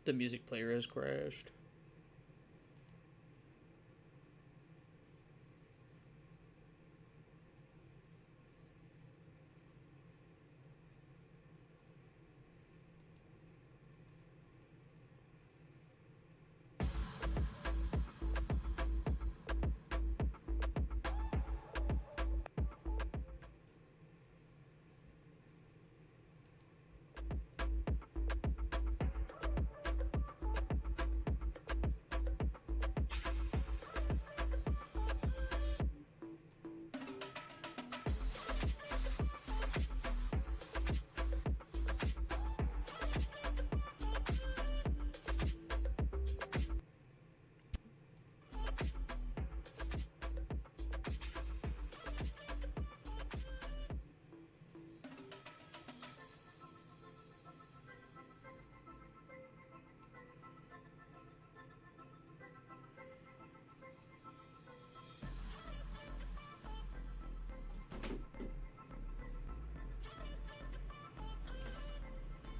The music player has crashed.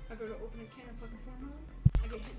I go to open a can of fucking formula. I get hit.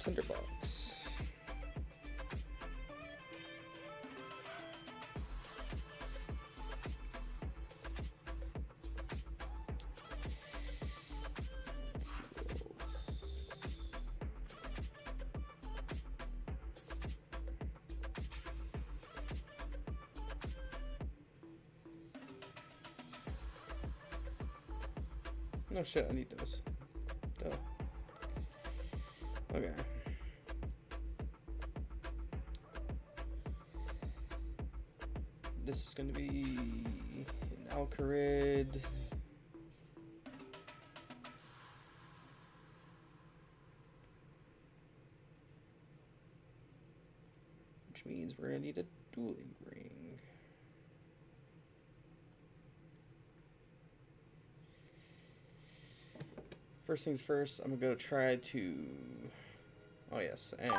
Tinderbox. No shit, I need those. Duh. Okay. This is going to be an Alcarid. which means we're gonna need a dueling ring. First things first, I'm gonna try to. Oh, yes, and.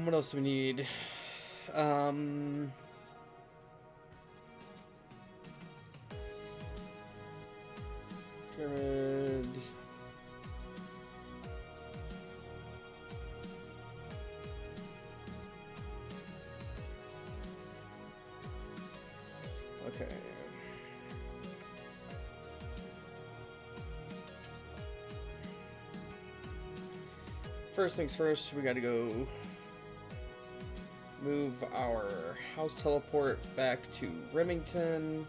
What else do we need? Pyramid. Okay. First things first, we gotta go move our house teleport back to Remington.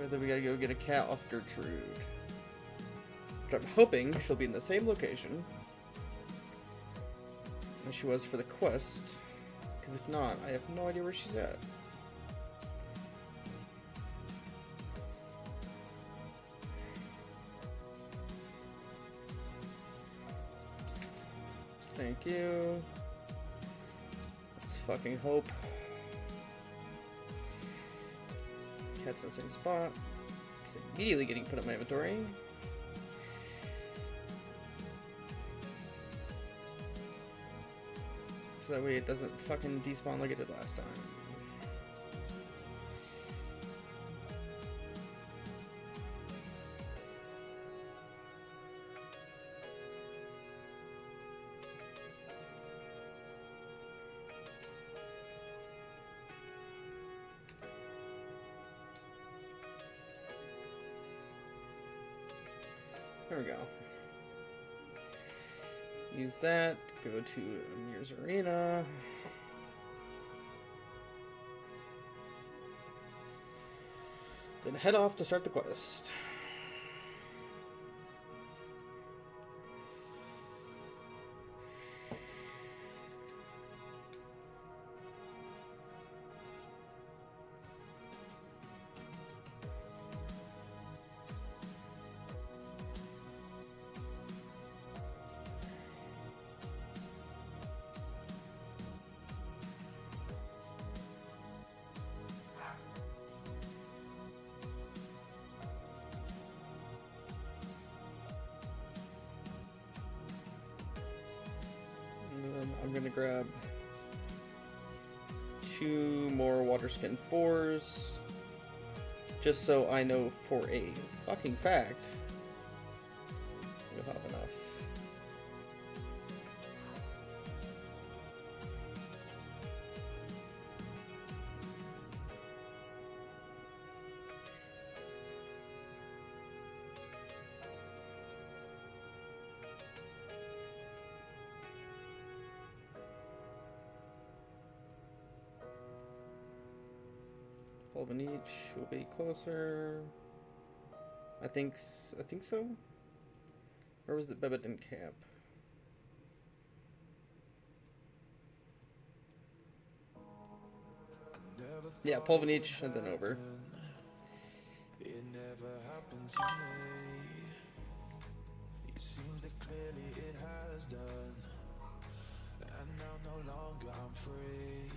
And then we gotta go get a cat off Gertrude. Which I'm hoping she'll be in the same location as she was for the quest. Because if not, I have no idea where she's at. Thank you. Let's fucking hope. Cat's in the same spot. It's immediately getting put in my inventory. So that way it doesn't fucking despawn like it did last time. There we go. Use that, go to Amir's Arena. Then head off to start the quest. I'm gonna grab 2 more Waterskin 4s, just so I know for a fucking fact we'll have enough. Of each will be closer. I think so. Where was the Bebedin camp? Yeah, Polvanich and then over. It never happened to me. It seems that clearly it has done. And now no longer I'm free.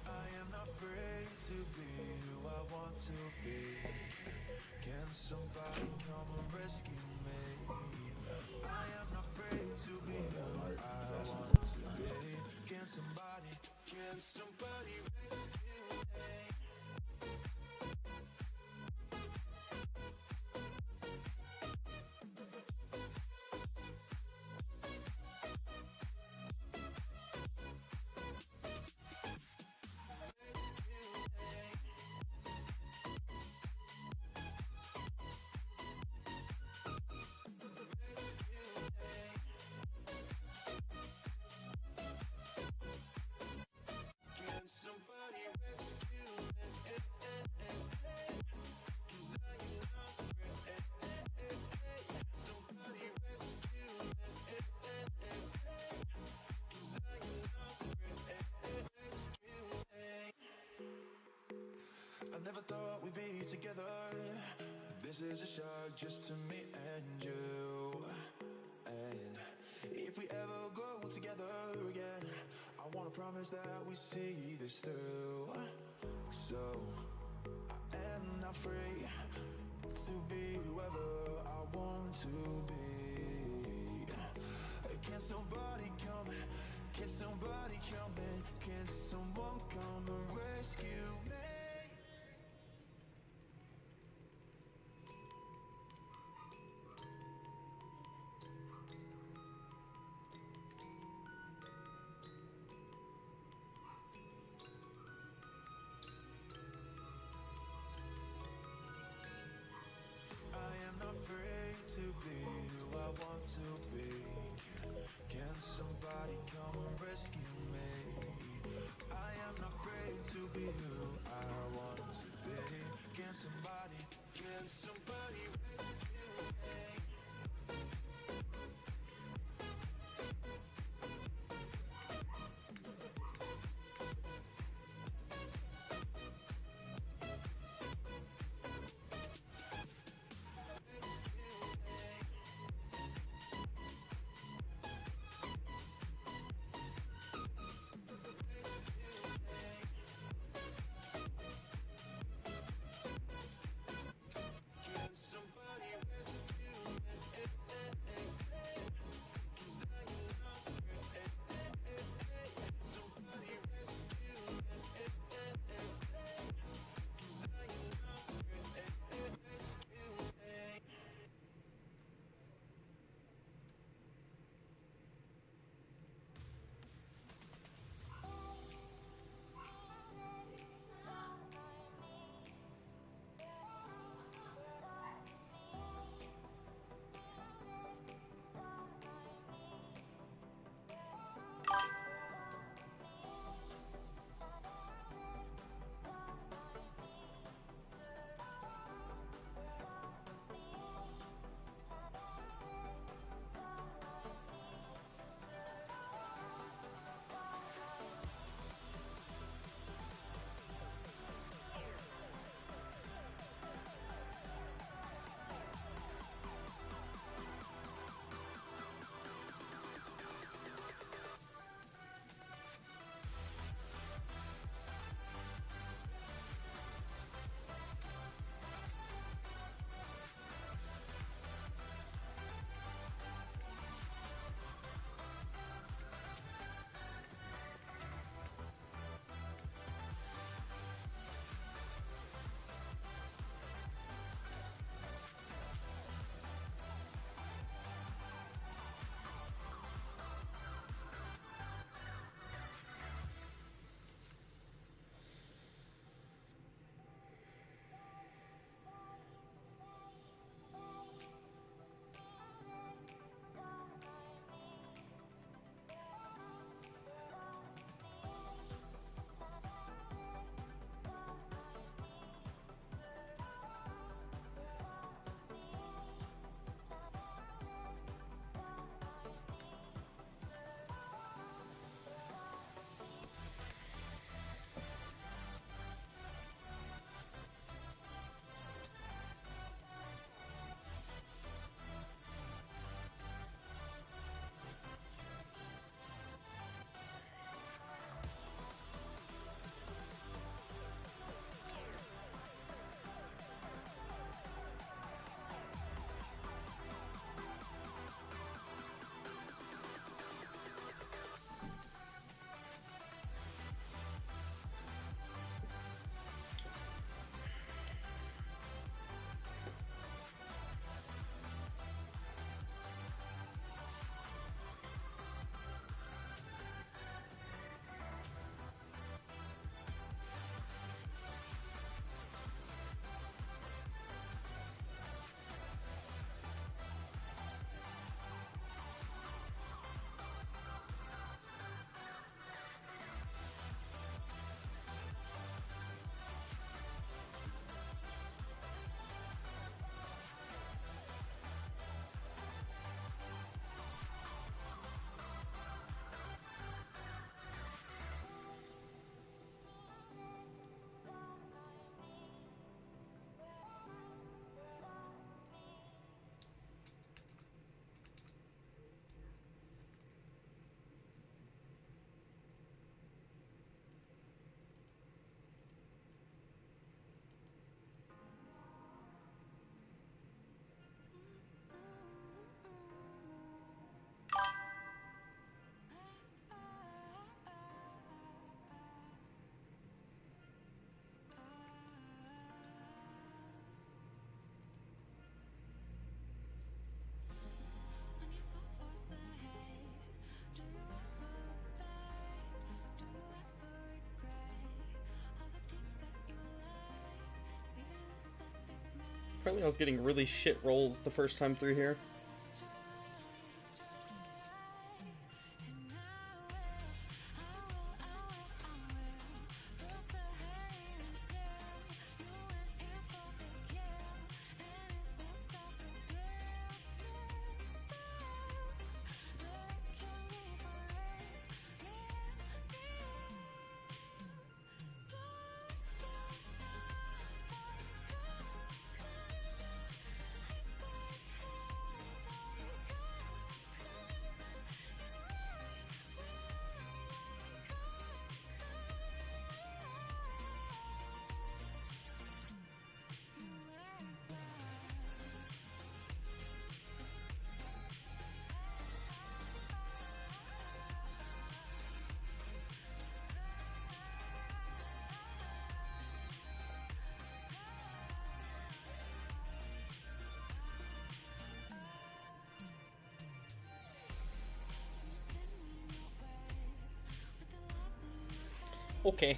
I am not afraid to be who I want to be. Can somebody come and rescue me? I am not afraid to be who I want to be. Can somebody rescue me? I never thought we'd be together. This is a shock just to me and you. And if we ever go together again, I wanna promise that we see this through. So I am not free to be whoever I want to be. Can somebody come? Can somebody come in? Can someone come and rescue me? I am not afraid to be who I want to be. Can somebody come and rescue me? I am not afraid to be who I want to be. Can somebody rescue me? Apparently I was getting really shit rolls the first time through here. Okay.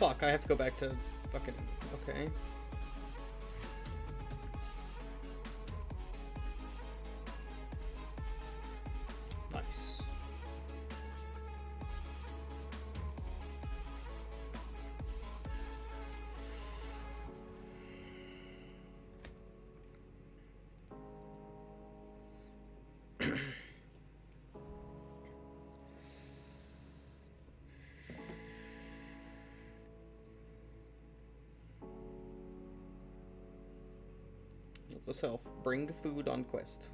fuck, I have to go back to fucking... Okay. Nice. Note to self, bring food on quest.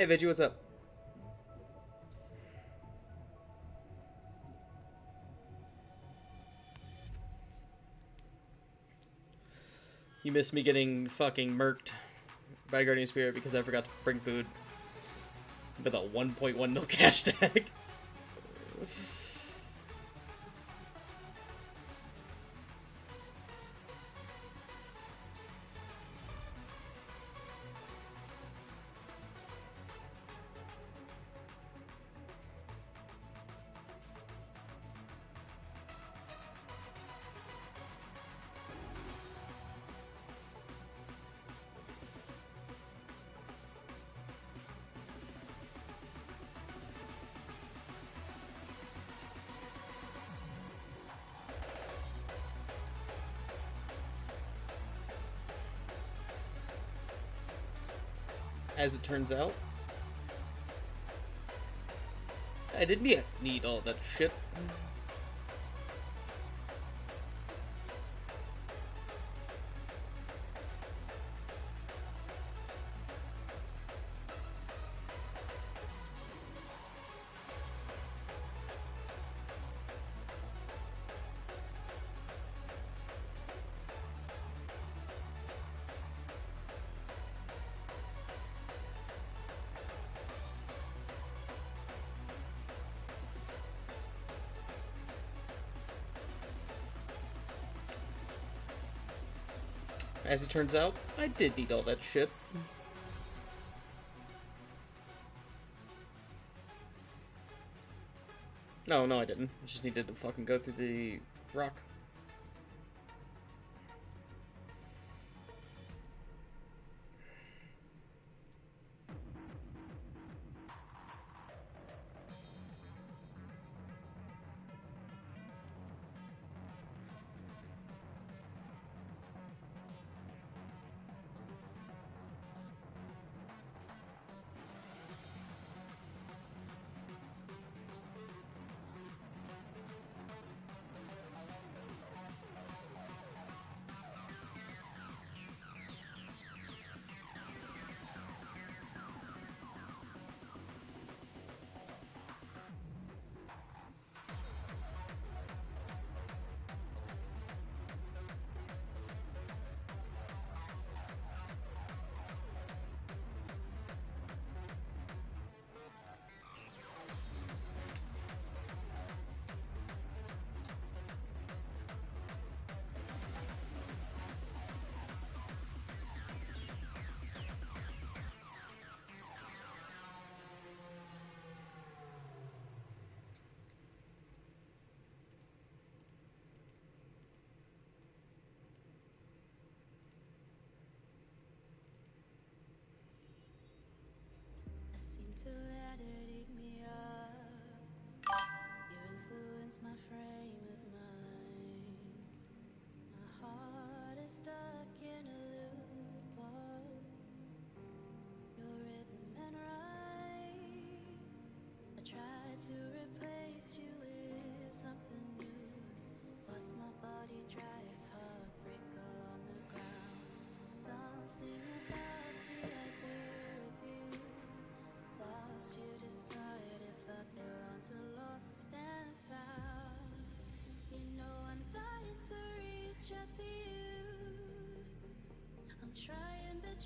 Hey, Veggie, what's up? You missed me getting fucking murked by Guardian Spirit because I forgot to bring food. With a 1.1 mil cash tag. As it turns out, I didn't need all that shit. As it turns out, I did need all that shit. No, I didn't. I just needed to fucking go through the rock.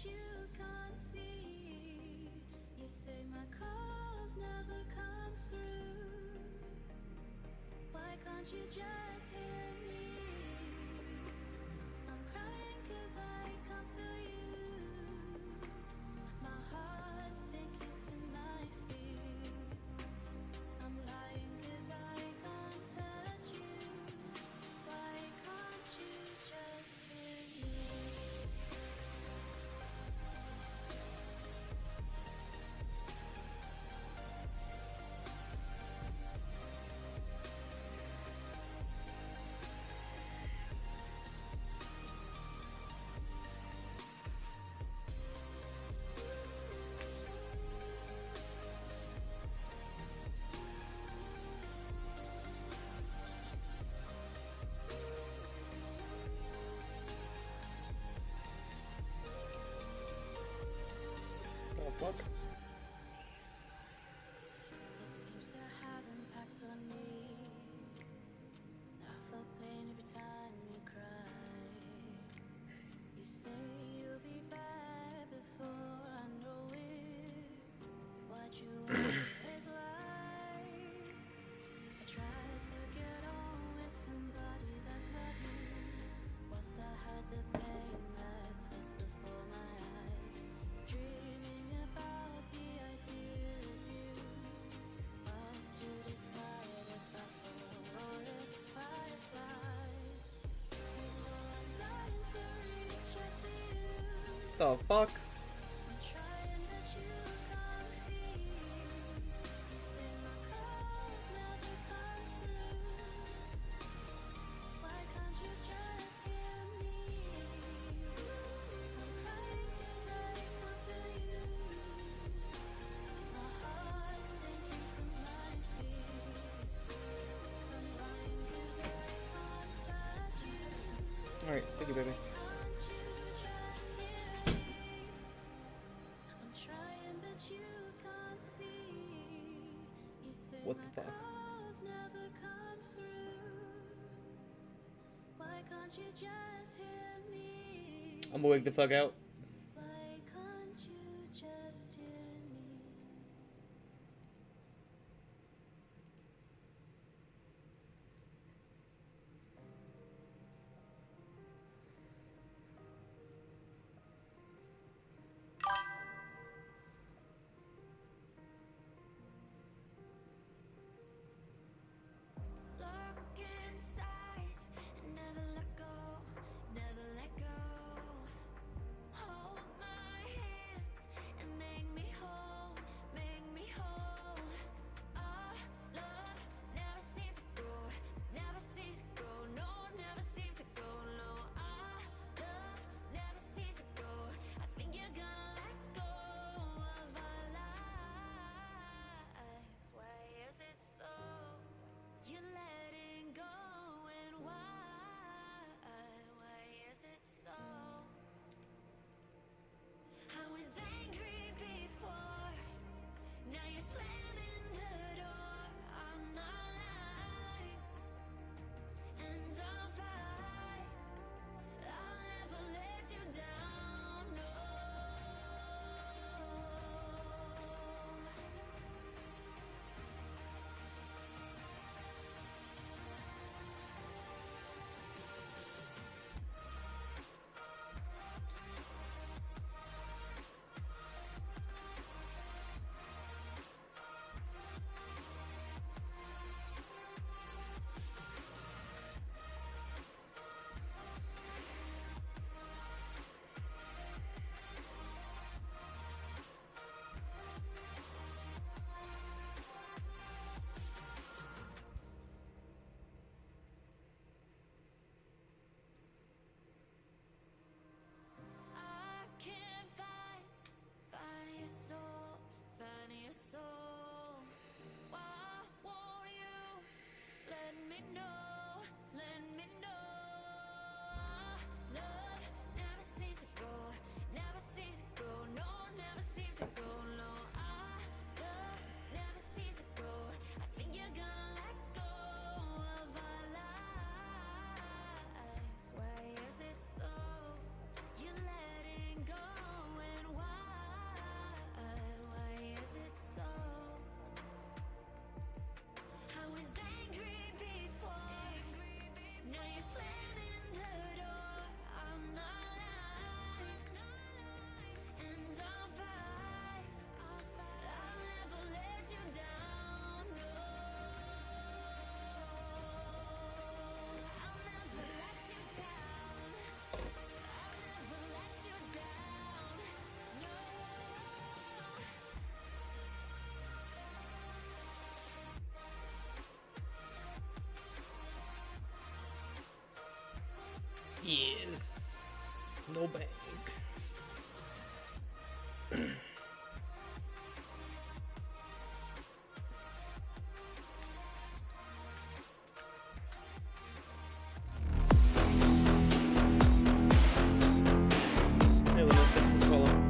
that you can't see. You say my calls never come through. Why can't you just hear me? I'm crying 'cause I can't feel you. My heart's sinking to my feet. I'm lying 'cause I can't touch you. Why can't you just hear me? Oh, fuck. It seems to have impact on me. I feel pain every time you cry. You say you'll be back before I know it. What you always lie. I tried to get on with somebody that's not you. Whilst I had the pain that sits before my eyes, dreaming about the idea of you. Whilst you decide if I fall or if I fly. You know I'm dying to reach out to you. The fuck? I'm trying but you can't see. You say my calls never come through. Why can't you just hear me? I'm crying 'cause I can't feel you. My heart's sinking to my feet. I'm lying 'cause I can't touch you. Alright, thank you, baby. Can't you just hear me? I'm trying but you can't see. You say What the my fuck? calls never come through. Why can't you just hear me? I'm gonna wake the fuck out. Why can't you just hear me? Look inside and never let go, never let go. No bank. Hey, Luna, thank you for the follow.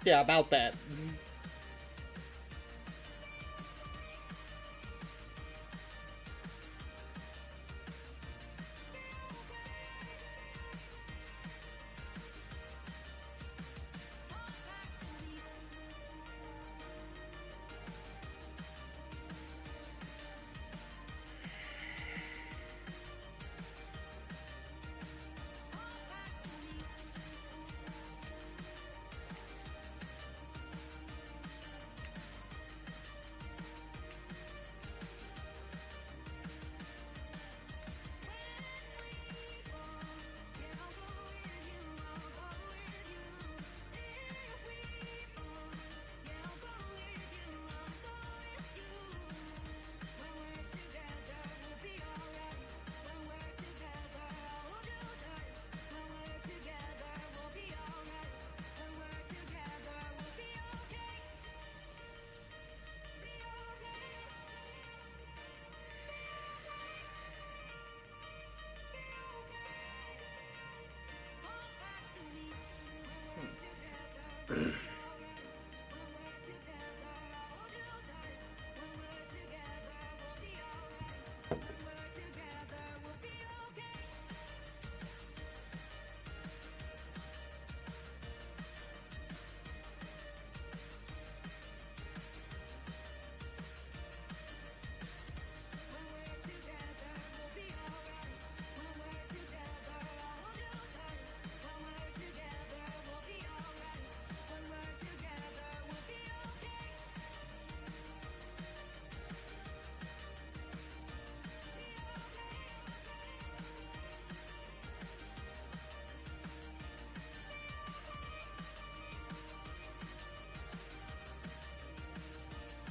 Yeah, about that.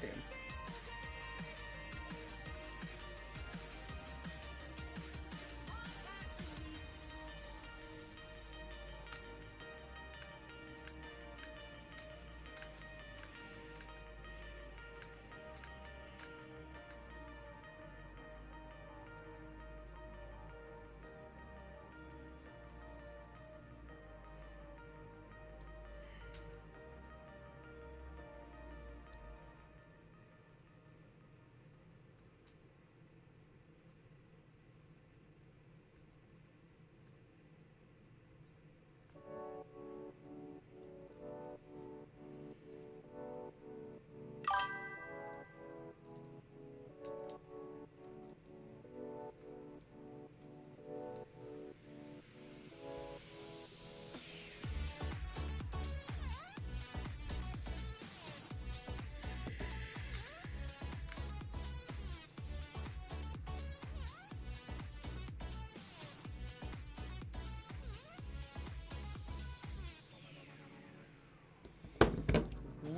Damn.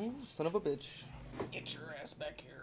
Ooh, son of a bitch. Get your ass back here.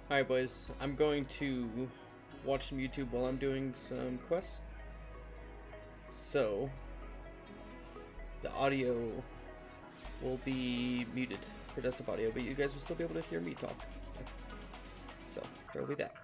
Alright, boys. I'm going to watch some YouTube while I'm doing some quests. So, the audio will be muted for desktop audio, but you guys will still be able to hear me talk. So, there will be that.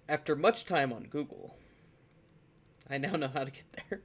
After much time on Google, I now know how to get there.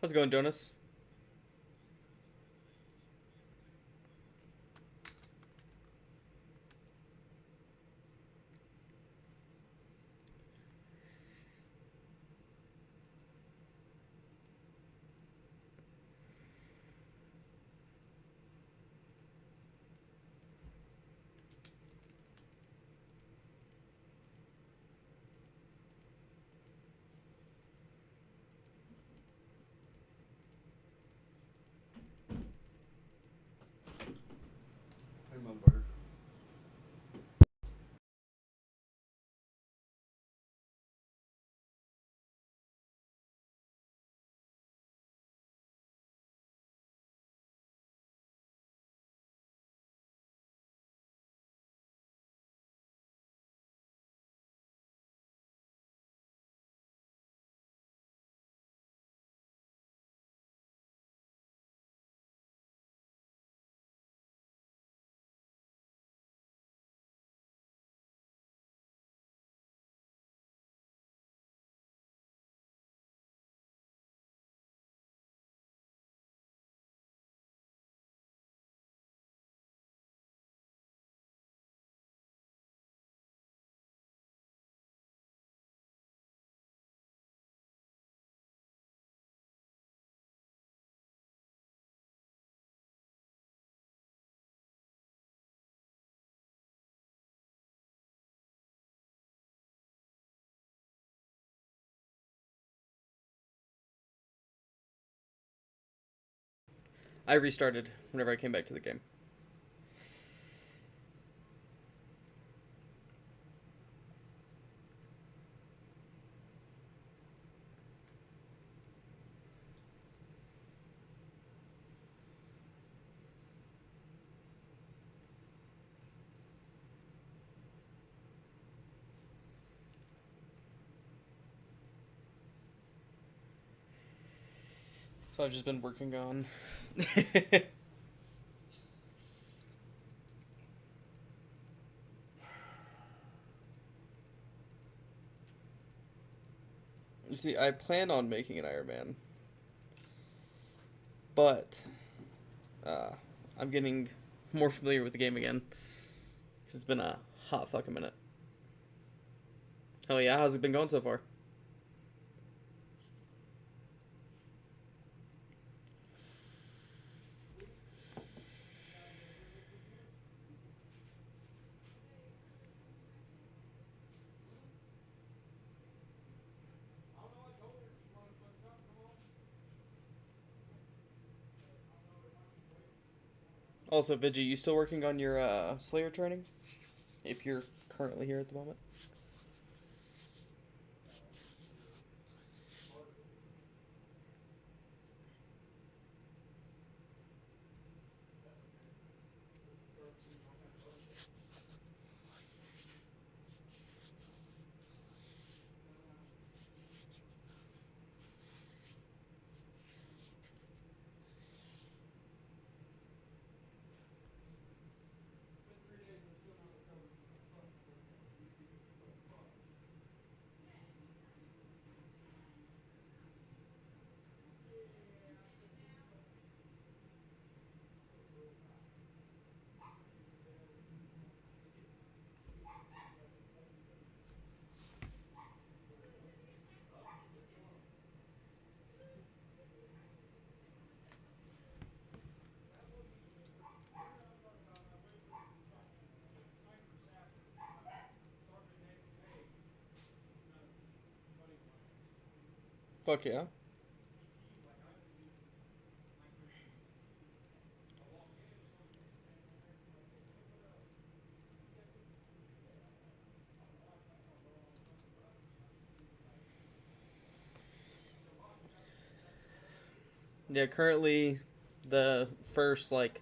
How's it going, Jonas? I restarted whenever I came back to the game. So I've just been working on. You see, I plan on making an Iron Man, but I'm getting more familiar with the game again because it's been a hot fucking minute. Oh yeah, how's it been going so far? Also, Vigi, you still working on your Slayer training? If you're currently here at the moment. Fuck yeah. Yeah, currently the first like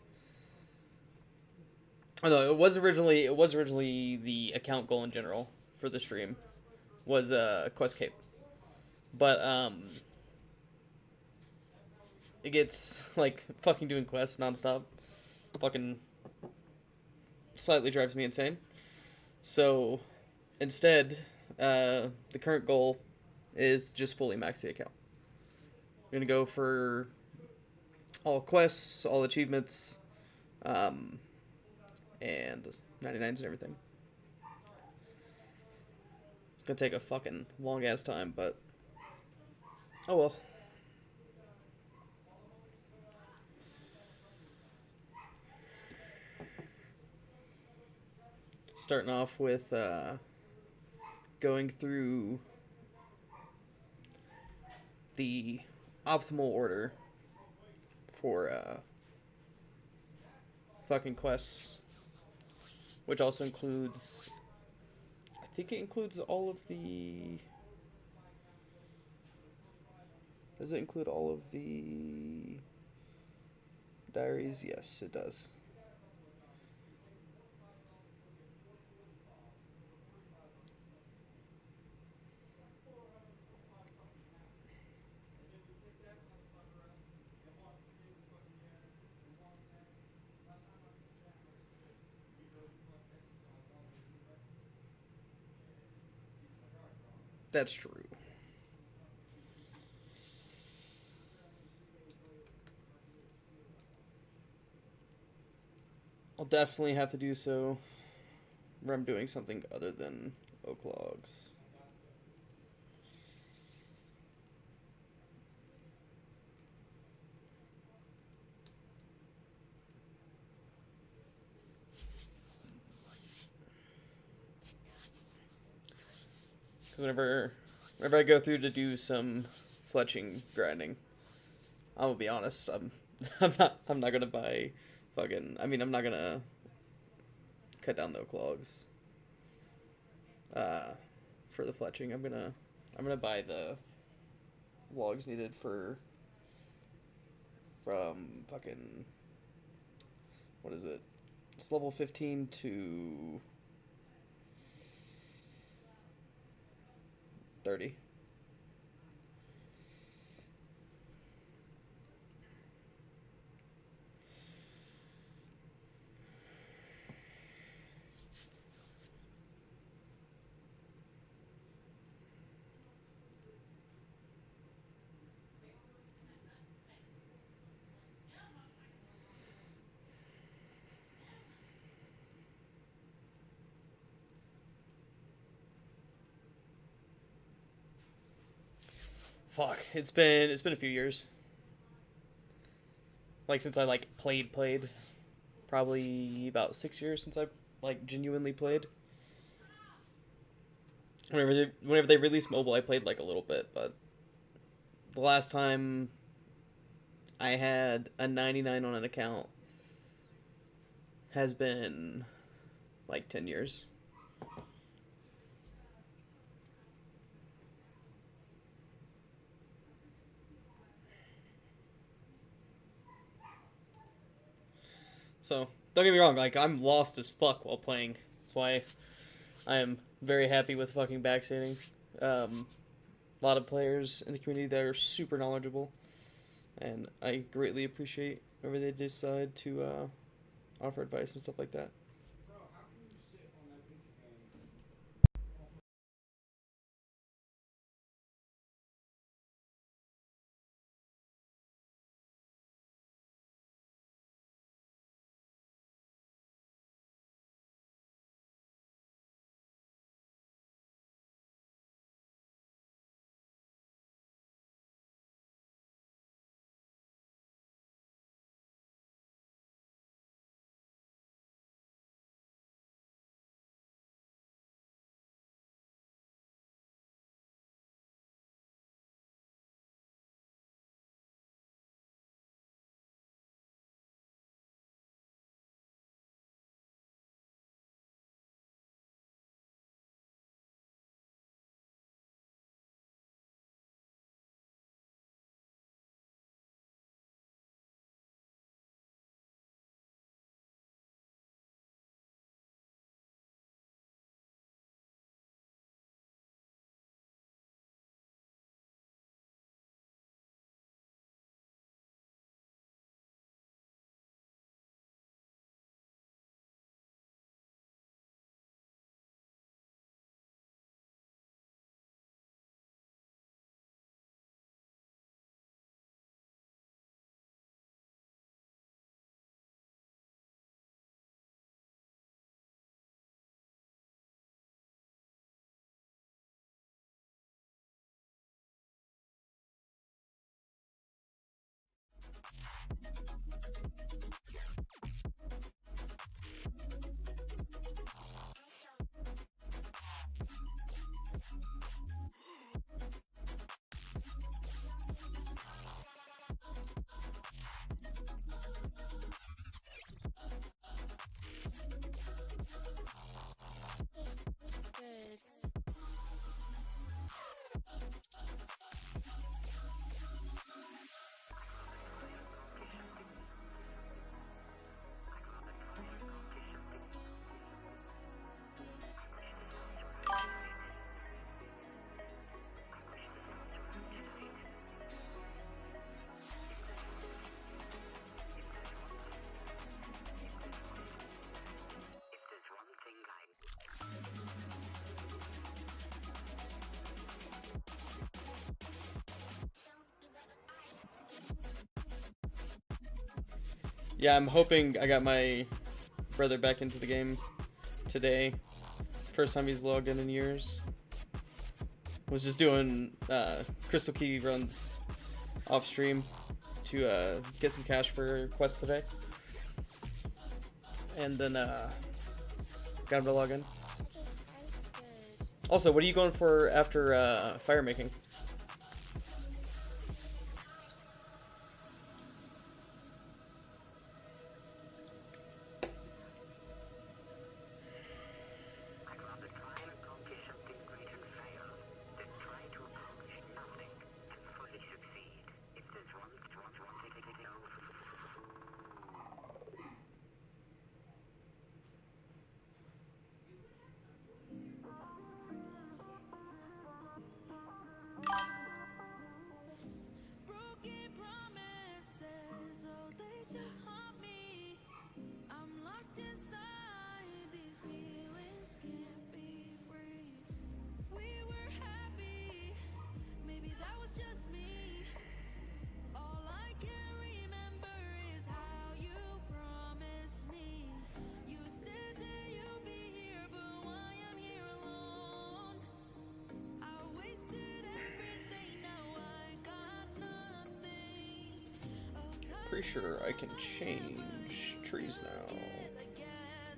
oh no, it was originally the account goal in general for the stream was quest cape. But it gets like fucking doing quests nonstop. Fucking slightly drives me insane. So instead, the current goal is just fully max the account. We're gonna go for all quests, all achievements, um, and 99s and everything. It's gonna take a fucking long ass time, but oh well. Starting off with going through the optimal order for fucking quests, which also includes, I think it includes all of the. Does it include all of the diaries? Yes, it does. That's true. I'll definitely have to do so where I'm doing something other than oak logs. So whenever I go through to do some fletching grinding, I'm gonna be honest. I'm not gonna buy fucking. I mean, I'm not gonna cut down the oak logs. For the fletching, I'm gonna buy the logs needed from fucking, what is it? It's level 15 to 30. Fuck, it's been a few years. Like since I like played. Probably about 6 years since I like genuinely played. Whenever they released mobile, I played like a little bit, but the last time I had a 99 on an account has been like 10 years. So, don't get me wrong, like I'm lost as fuck while playing. That's why I am very happy with fucking backseating. A lot of players in the community that are super knowledgeable, and I greatly appreciate whenever they decide to offer advice and stuff like that. Yeah, I'm hoping I got my brother back into the game today. First time he's logged in years. Was just doing Crystal Key runs off stream to get some cash for quests today. And then got him to log in. Also, what are you going for after fire making? Broken promises, oh, they just haunt me. I'm locked inside, these feelings can't be free. We were happy, maybe that was just me. All I can remember is how you promised me. You said that you'll be here, but why I'm here alone? I wasted everything, now I got nothing. Oh, Pretty sure I can change trees now. again,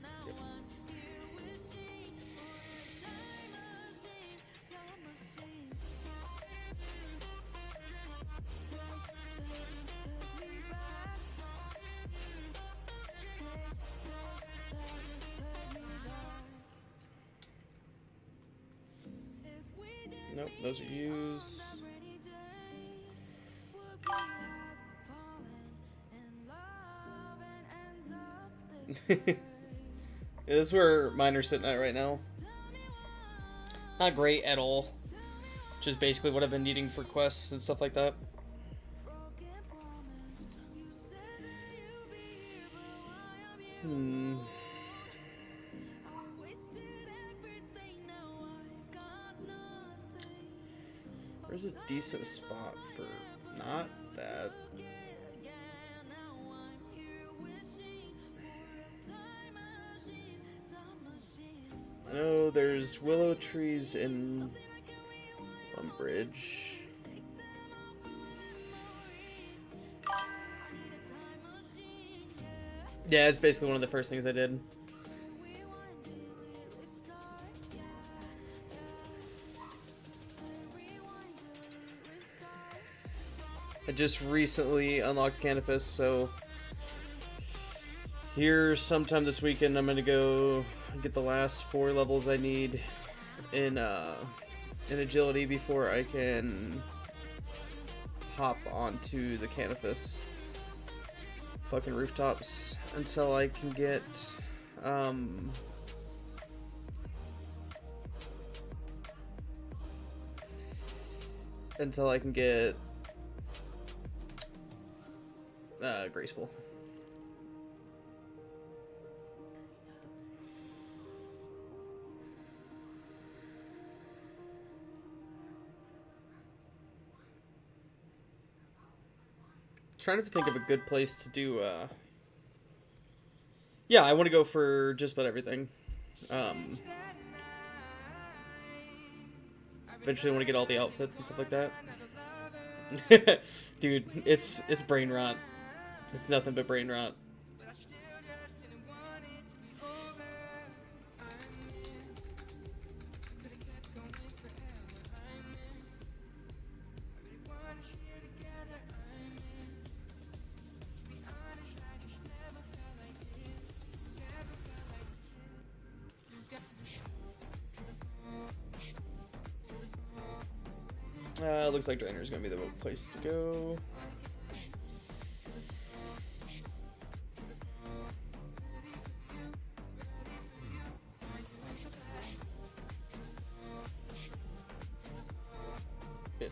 now I'm here wishing for a time machine, time machine. Take me back. Take me back. If we didn't Nope, those are used. meet on that rainy day, would we have fallen in love and ends up this way? Yeah, this is where mine are sitting at right now. Tell me why. Not great at all. Just basically what I've been needing for quests and stuff like that. Broken promise. You said that you'll be here, but why I'm here I wasted everything, now I got nothing. Where's a decent spot for not that? Again, now I'm here wishing for a time machine, time machine. I know there's willow trees in Umbridge. Take them out from memory. I need a time machine, yeah. Yeah, it's basically one of the first things I did. Rewind till it restart, yeah, rewind till it restart. I just recently unlocked Canifus, so here sometime this weekend I'm gonna go get the last 4 levels I need in agility before I can hop onto the Canifus fucking rooftops until I can get graceful. Trying to think of a good place to do yeah, I want to go for just about everything. Eventually I want to get all the outfits and stuff like that. Dude, it's brain rot. It's nothing but brain rot. Looks like Drainer is going to be the place to go. Bitch.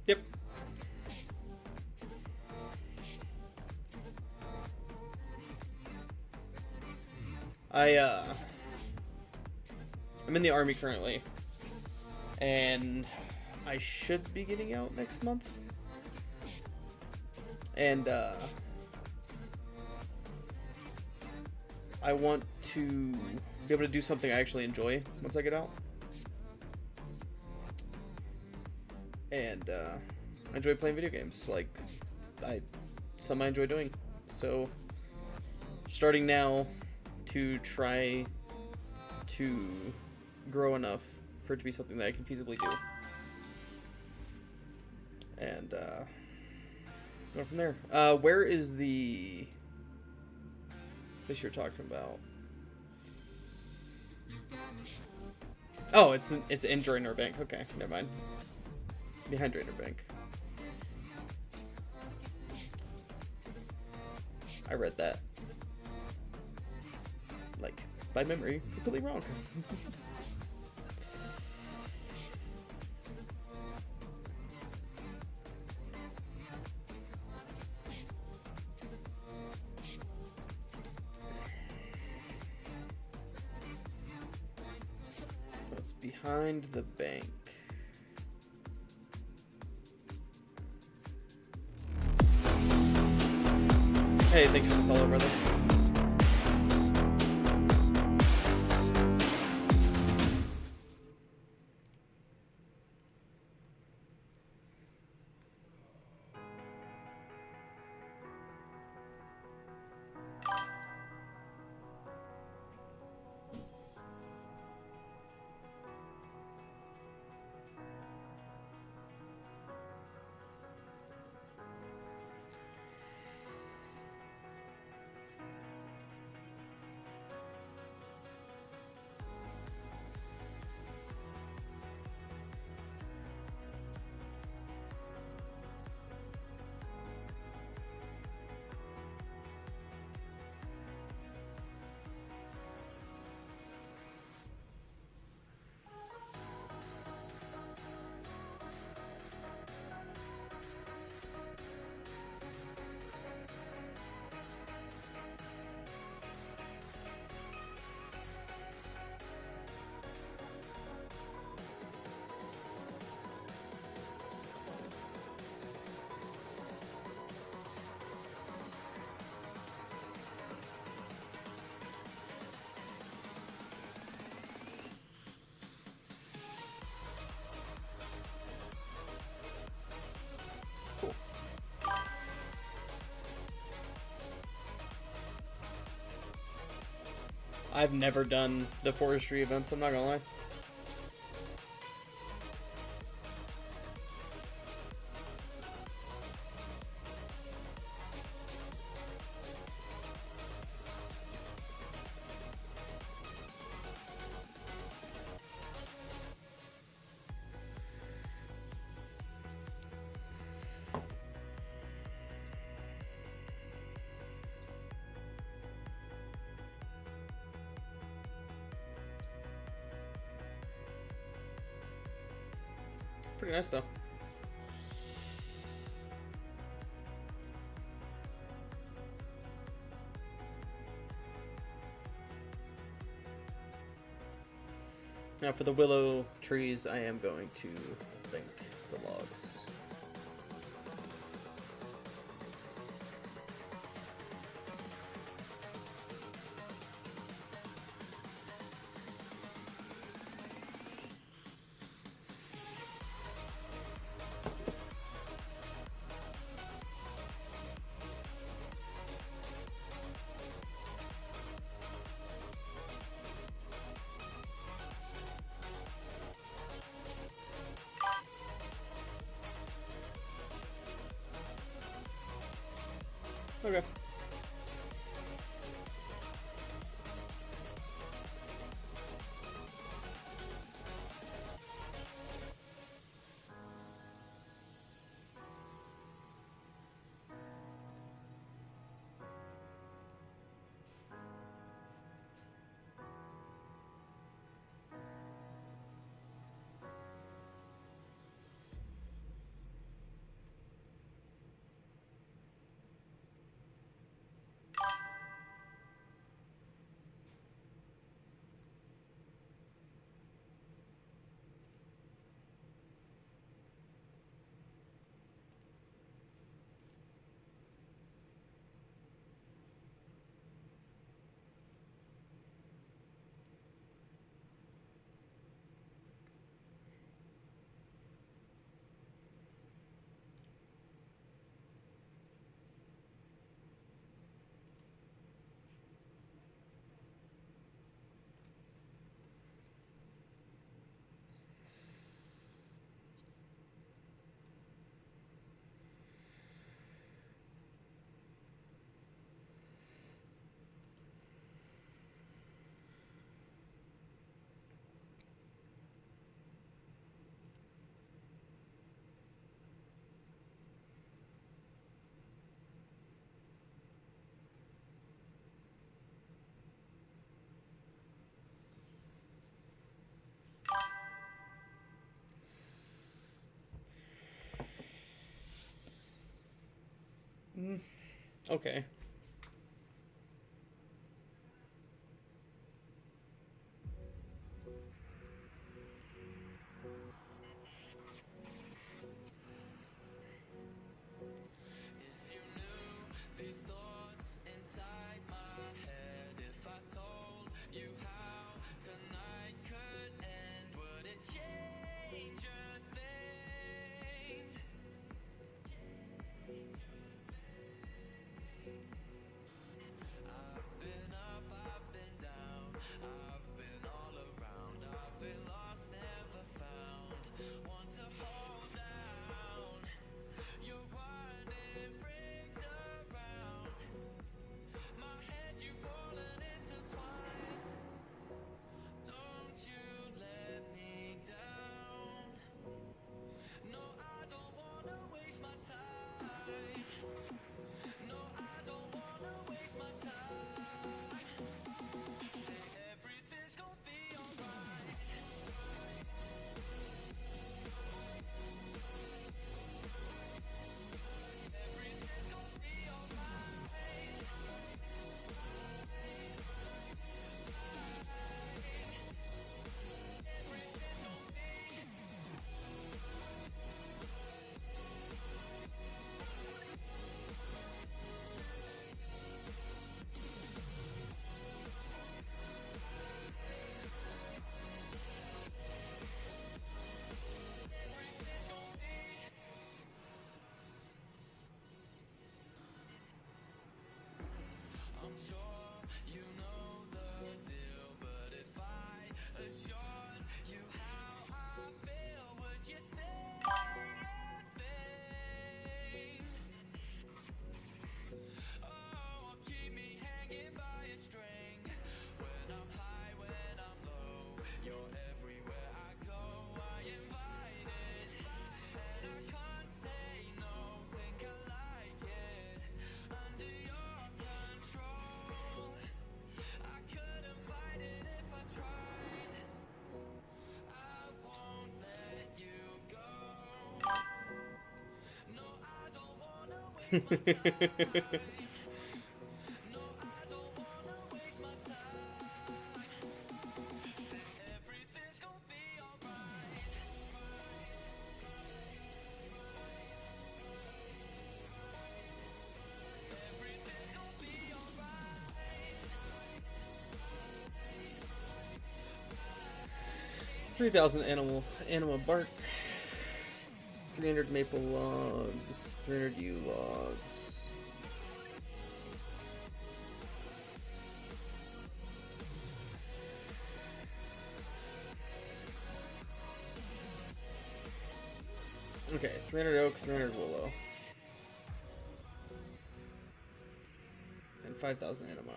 Yep. I'm in the army currently, and I should be getting out next month. And I want to be able to do something I actually enjoy once I get out. And I enjoy playing video games. Like, something I enjoy doing. So, starting now to try to grow enough for it to be something that I can feasibly do. And go from there. Where is the fish you're talking about? Oh, it's in Drainer Bank. Okay, never mind. Behind Drainer Bank. I read that. Like, by memory, completely wrong. So it's behind the bank. Hey, thanks for the follow, brother. I've never done the forestry events, I'm not gonna lie. pretty nice though. Now for the willow trees, I am going to link the logs. Okay. Okay. $3,000 animal bark. 300 maple logs. 300 yew logs. Okay, 300 oak, 300 willow. And 5,000 anima.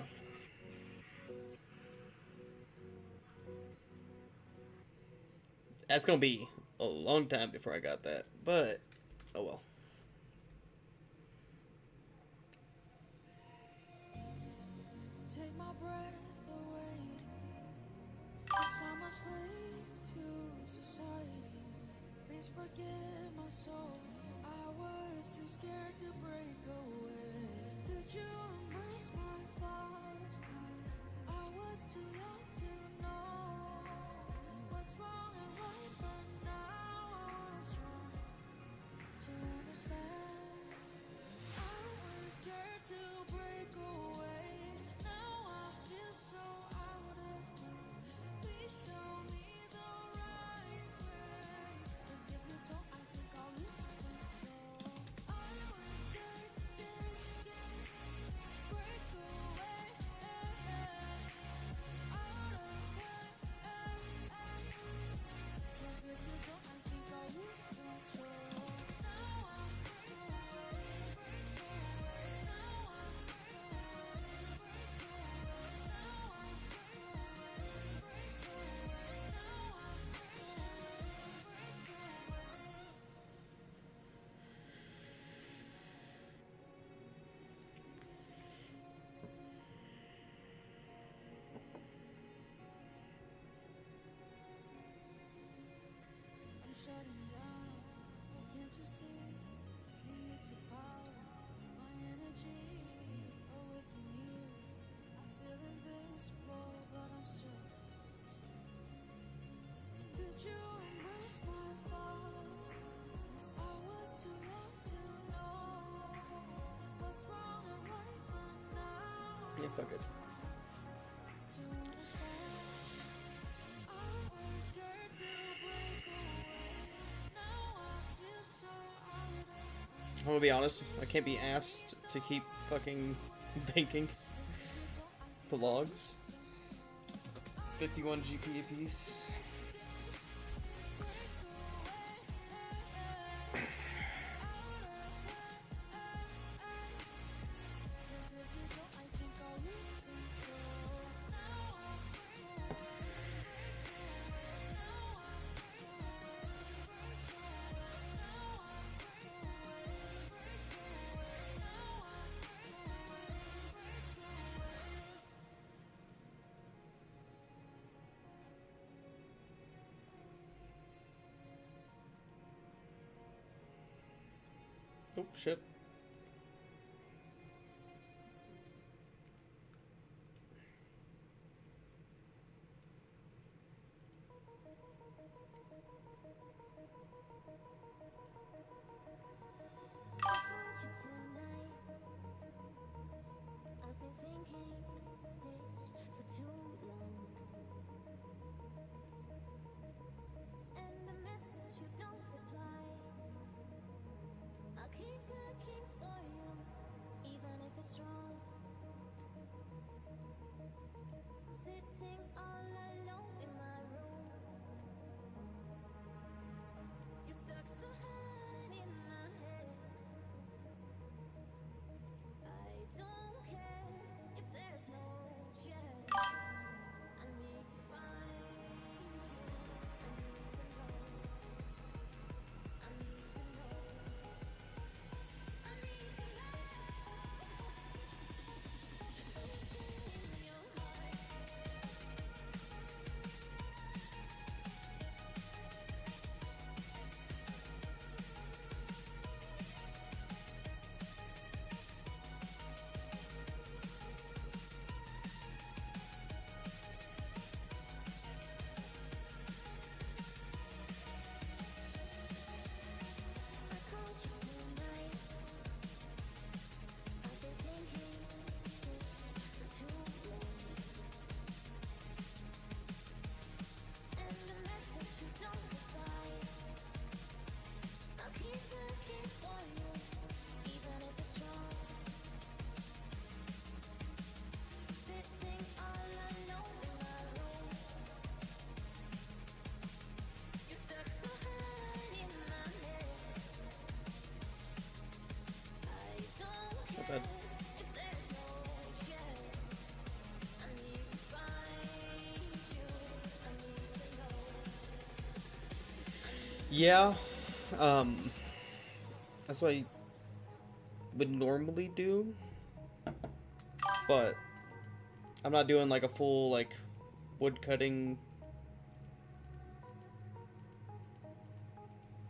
That's gonna be a long time before I got that, but oh well. Take my breath away. There's so much left to society. Please forgive my soul. I was too scared to break away. Could you embrace my thoughts? 'Cause I was too young to know what's wrong and right, but now I wanna try to understand. I was scared to break away. Now I feel so out of place. Please show me the right way. 'Cause if you don't, I think I'll lose control. I was scared, break away. Out of way. 'Cause if you don't, I think I'll lose control. Now I break away. Now I I'm shutting down. Oh, can't you see? Need to power my energy. Oh, with you near, I feel invincible, but I'm still. Could you embrace my thoughts? I was too young to know what's wrong and right, but now Yeah, fuck it. to understand. I was scared to break away. Now I feel so out of place. I'm gonna be honest, I can't be asked to keep fucking banking the logs. 51 GP apiece. Oh shit. I've been thinking this for too long. Send a message, you don't reply. I keep looking. Yeah, um, that's what I would normally do, but I'm not doing like a full like wood cutting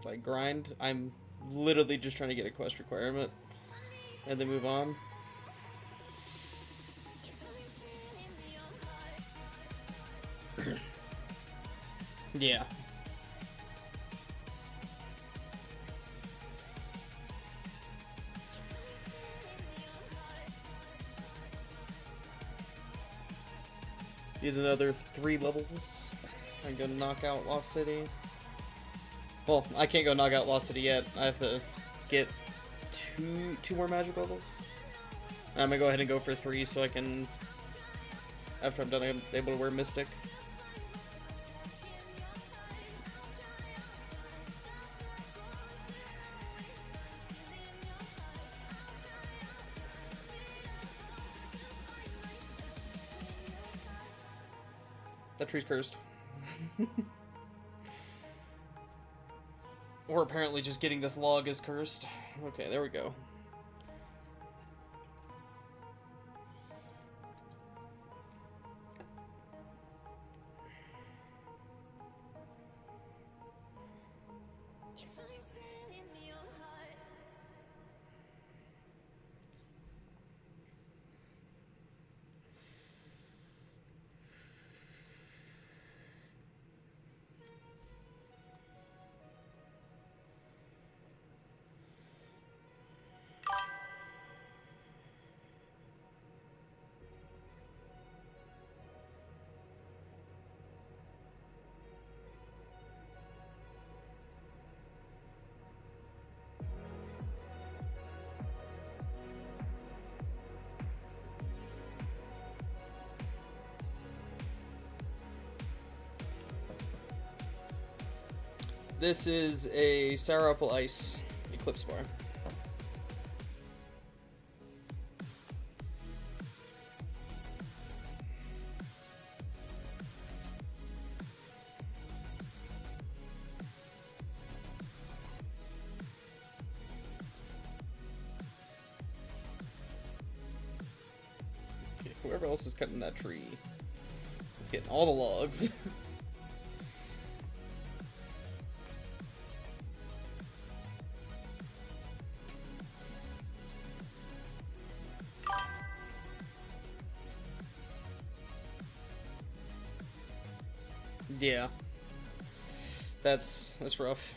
like grind. I'm literally just trying to get a quest requirement and then move on. Yeah. Need another 3 levels. I can go knock out Lost City. Well, I can't go knock out Lost City yet. I have to get two more magic levels. I'm gonna go ahead and go for 3 so I can, after I'm done, I'm able to wear Mystic. That tree's cursed. Or apparently just getting this log is cursed. Okay, there we go. This is a Sour Apple Ice Eclipse Bar. Okay, whoever else is cutting that tree is getting all the logs. Yeah. That's rough.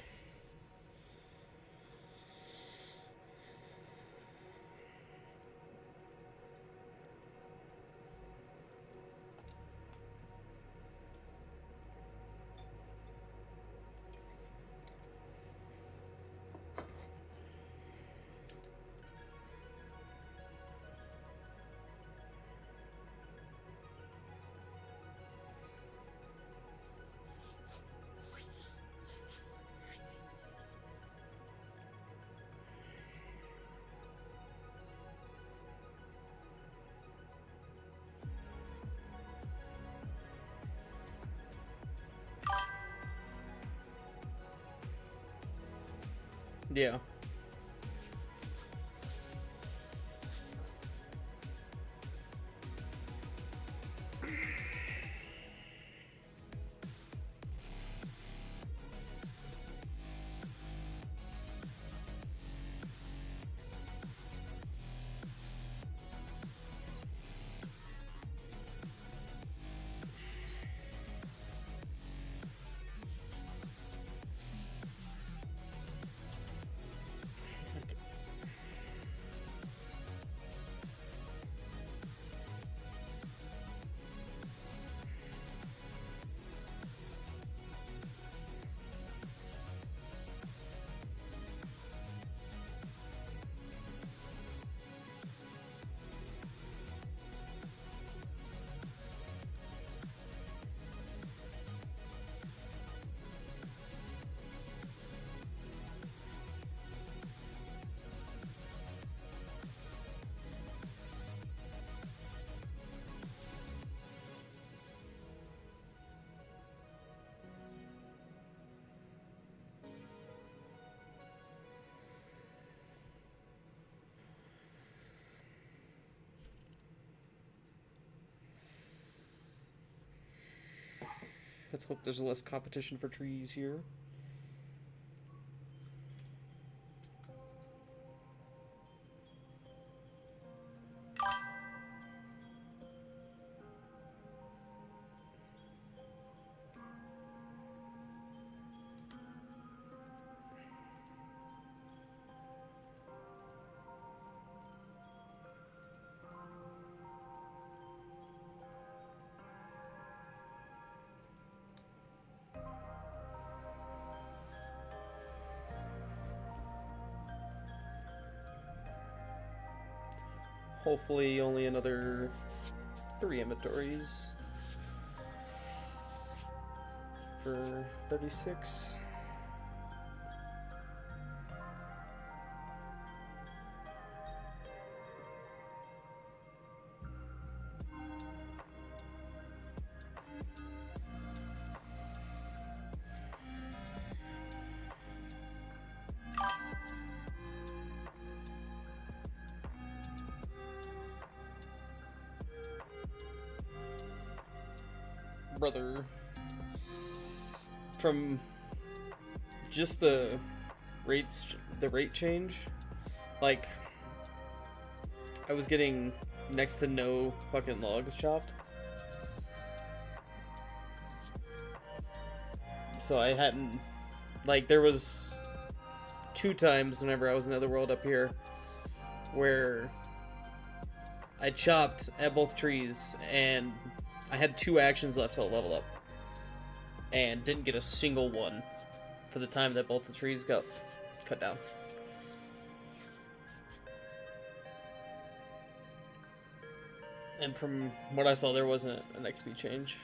Yeah. Let's hope there's less competition for trees here. Hopefully only another 3 inventories for 36. Brother, from just the rate change, like I was getting next to no fucking logs chopped, so I hadn't, like, there was 2 times whenever I was in Netherworld up here where I chopped at both trees and I had 2 actions left till level up, and didn't get a single one for the time that both the trees got cut down. And from what I saw, there wasn't an XP change.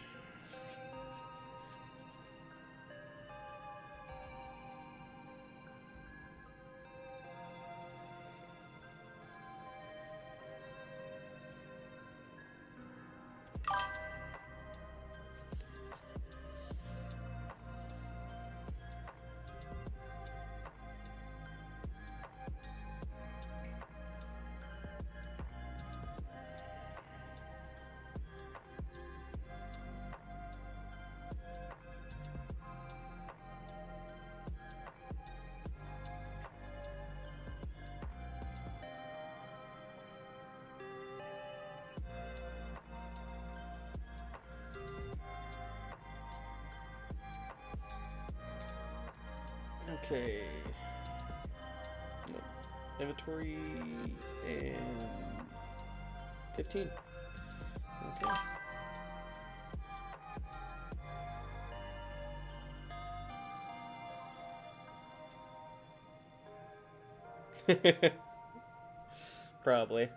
Okay. No. Inventory and 15. Okay. Probably.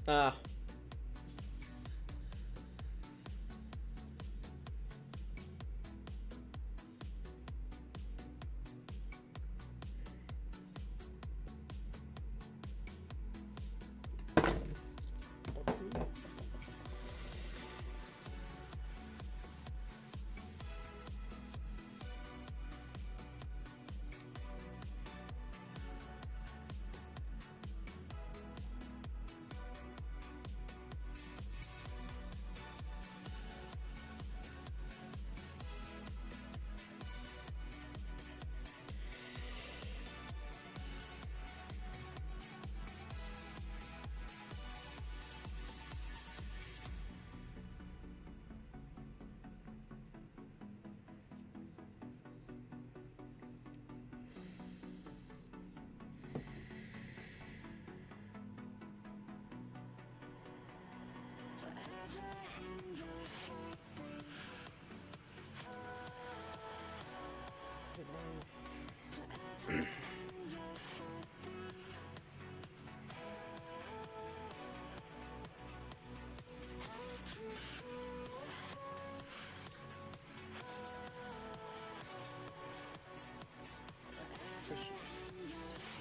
Ah.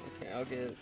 Okay, I'll get.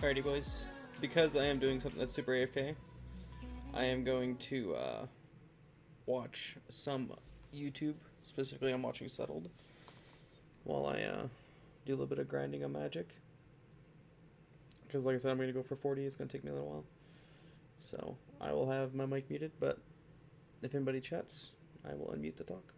Alrighty, boys. Because I am doing something that's super AFK, I am going to watch some YouTube. Specifically, I'm watching Settled while I do a little bit of grinding on Magic. Because, like I said, I'm going to go for 40. It's going to take me a little while. So, I will have my mic muted, but if anybody chats, I will unmute the talk.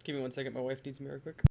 Give me 1 second. My wife needs me real quick.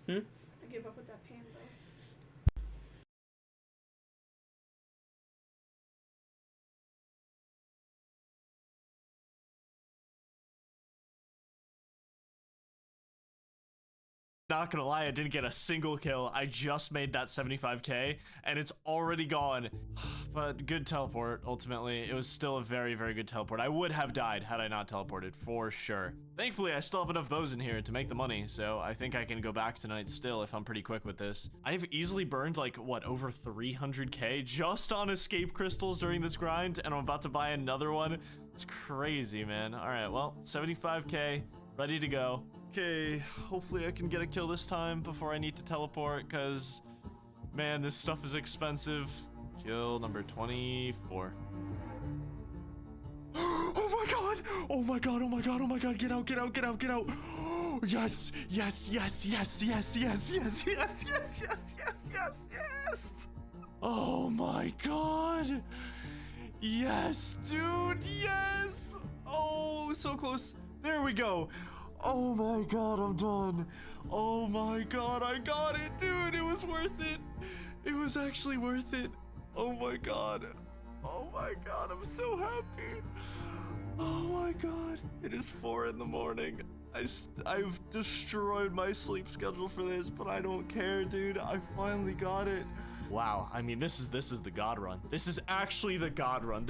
Hmm? I gave up with that pain though. Not gonna lie, I didn't get a single kill. I just made that 75k and it's already gone. But good teleport, ultimately. It was still a very, very good teleport. I would have died had I not teleported, for sure. Thankfully, I still have enough bows in here to make the money, so I think I can go back tonight still if I'm pretty quick with this. I've easily burned like, what, over 300k just on escape crystals during this grind, and I'm about to buy another one. It's crazy, man. All right, well, 75k, ready to go. Okay, hopefully I can get a kill this time before I need to teleport, because, man, this stuff is expensive. Kill number 24. Oh my god! Oh my god, oh my god, oh my god, get out, get out, get out, get out! Yes, yes, yes, yes, yes, yes, yes, yes, yes, yes, yes, yes, yes! Oh my god! Yes, dude, yes! Oh, so close. There we go. Oh my god, I'm done. Oh my god, I got it, dude. It was worth it. It was actually worth it. Oh my god. Oh my god, I'm so happy. Oh my god. It is 4 in the morning. I've destroyed my sleep schedule for this, but I don't care, dude. I finally got it. Wow, I mean, this is the god run. This is actually the god run.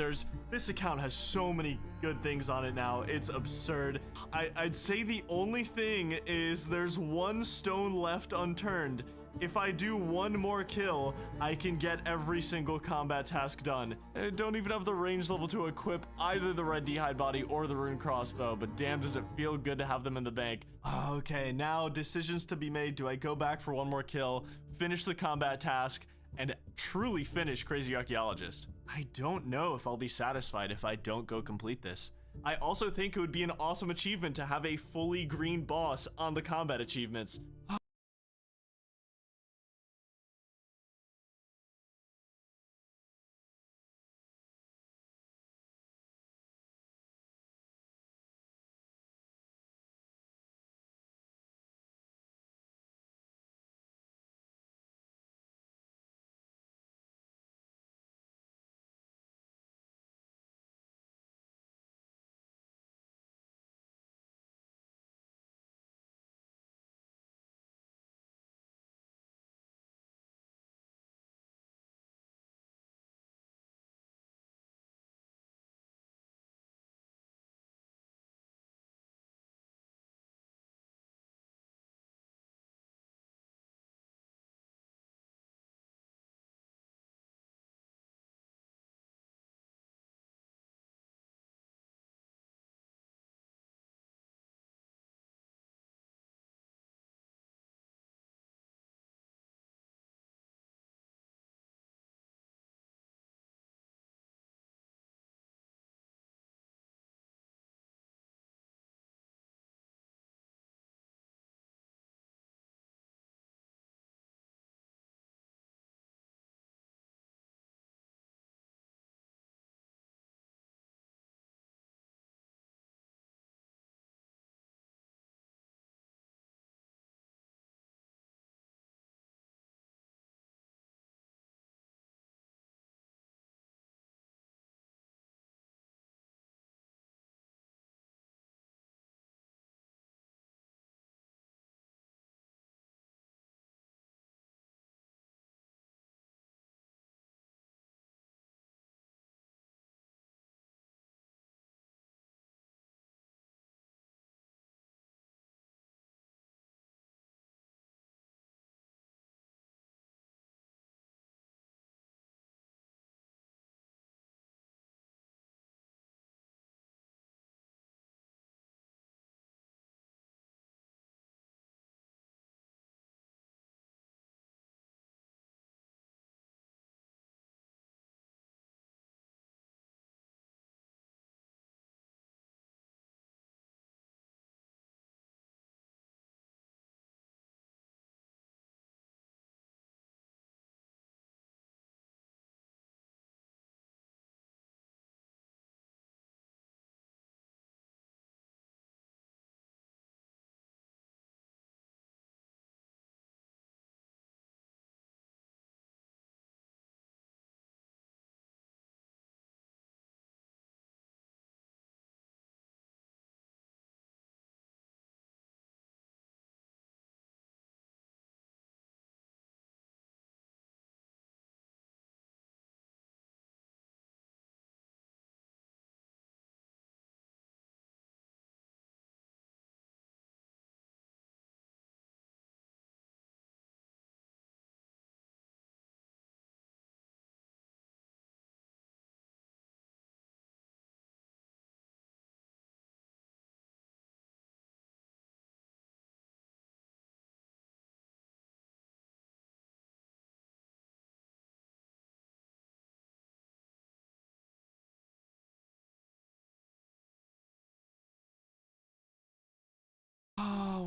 This account has so many good things on it now. It's absurd. I'd say the only thing is there's one stone left unturned. If I do one more kill, I can get every single combat task done. I don't even have the range level to equip either the red d'hide body or the rune crossbow, but damn does it feel good to have them in the bank. Okay, now decisions to be made. Do I go back for one more kill, finish the combat task, and truly finish Crazy Archaeologist? I don't know if I'll be satisfied if I don't go complete this. I also think it would be an awesome achievement to have a fully green boss on the combat achievements.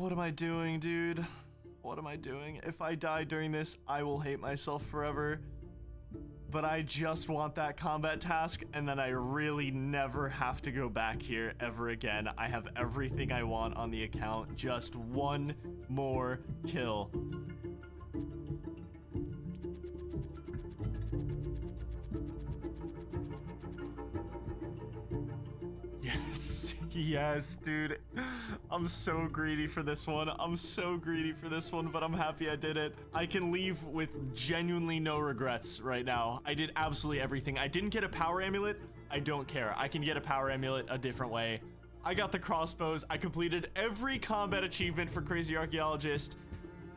What am I doing, dude? What am I doing? If I die during this, I will hate myself forever. But I just want that combat task, and then I really never have to go back here ever again. I have everything I want on the account. Just one more kill. Yes, yes, dude. I'm so greedy for this one. I'm so greedy for this one, but I'm happy I did it. I can leave with genuinely no regrets right now. I did absolutely everything. I didn't get a power amulet. I don't care. I can get a power amulet a different way. I got the crossbows. I completed every combat achievement for Crazy Archaeologist.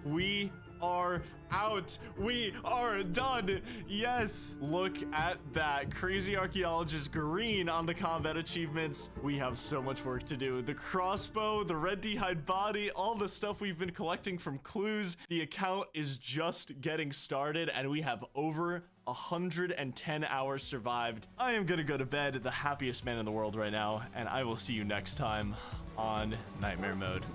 We are out. We are done. Yes, look at that. Crazy Archaeologist green on the combat achievements. We have so much work to do. The crossbow, the red d'hide body, all the stuff we've been collecting from clues. The account is just getting started, and we have over 110 hours survived. I am gonna go to bed the happiest man in the world right now, and I will see you next time on Nightmare Mode.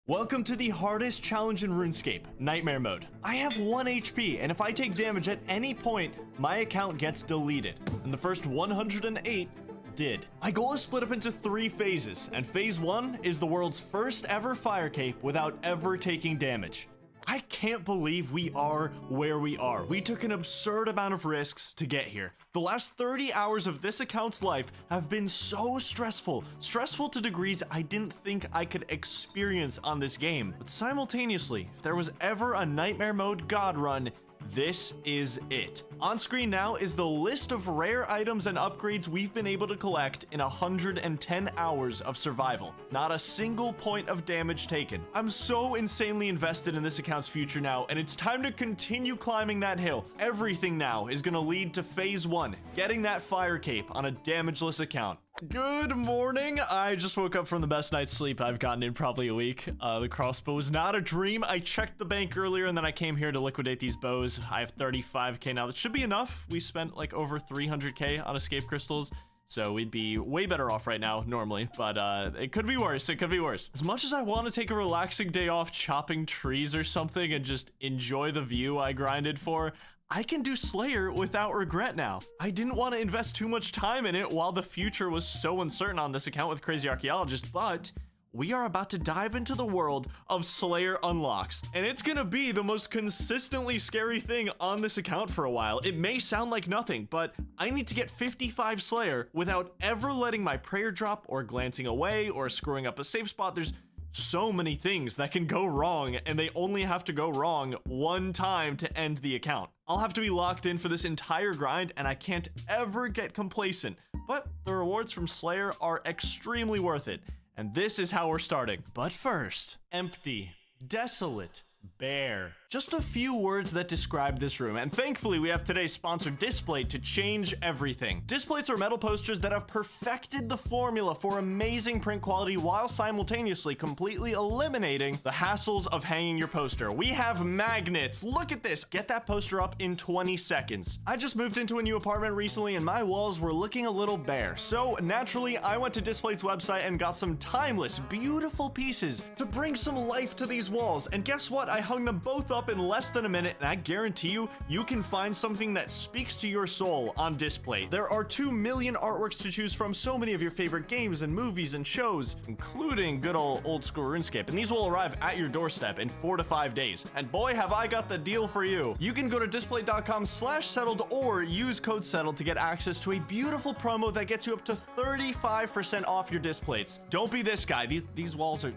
Welcome to the hardest challenge in RuneScape, Nightmare Mode. I have 1 HP, and if I take damage at any point, my account gets deleted. And the first 108 did. My goal is split up into 3 phases, and phase 1 is the world's first ever fire cape without ever taking damage. I can't believe we are where we are. We took an absurd amount of risks to get here. The last 30 hours of this account's life have been so stressful. Stressful to degrees I didn't think I could experience on this game. But simultaneously, if there was ever a Nightmare Mode God run, this is it. On screen now is the list of rare items and upgrades we've been able to collect in 110 hours of survival. Not a single point of damage taken. I'm so insanely invested in this account's future now, and it's time to continue climbing that hill. Everything now is gonna lead to phase 1, getting that fire cape on a damageless account. Good morning. I just woke up from the best night's sleep I've gotten in probably a week. The crossbow was not a dream. I checked the bank earlier and then I came here to liquidate these bows. I have 35k now. That should be enough. We spent like over 300k on escape crystals, so we'd be way better off right now normally, but it could be worse. It could be worse. As much as I want to take a relaxing day off chopping trees or something and just enjoy the view I grinded for, I can do Slayer without regret now. I didn't want to invest too much time in it while the future was so uncertain on this account with Crazy Archaeologist, but we are about to dive into the world of Slayer unlocks, and it's gonna be the most consistently scary thing on this account for a while. It may sound like nothing, but I need to get 55 Slayer without ever letting my prayer drop or glancing away or screwing up a safe spot. There's so many things that can go wrong, and they only have to go wrong one time to end the account. I'll have to be locked in for this entire grind, and I can't ever get complacent, but the rewards from Slayer are extremely worth it, and this is how we're starting. But first, empty, desolate, bare. Just a few words that describe this room, and thankfully we have today's sponsor Displate to change everything. Displates are metal posters that have perfected the formula for amazing print quality while simultaneously completely eliminating the hassles of hanging your poster. We have magnets. Look at this. Get that poster up in 20 seconds. I just moved into a new apartment recently and my walls were looking a little bare, so naturally I went to Displate's website and got some timeless, beautiful pieces to bring some life to these walls. And guess what? I hung them both up in less than a minute, and I guarantee you, you can find something that speaks to your soul on Displate. There are 2 million artworks to choose from, so many of your favorite games and movies and shows, including good old school RuneScape, and these will arrive at your doorstep in 4 to 5 days. And boy, have I got the deal for you. You can go to displate.com/settled or use code settled to get access to a beautiful promo that gets you up to 35% off your Displates. Don't be this guy. These walls are...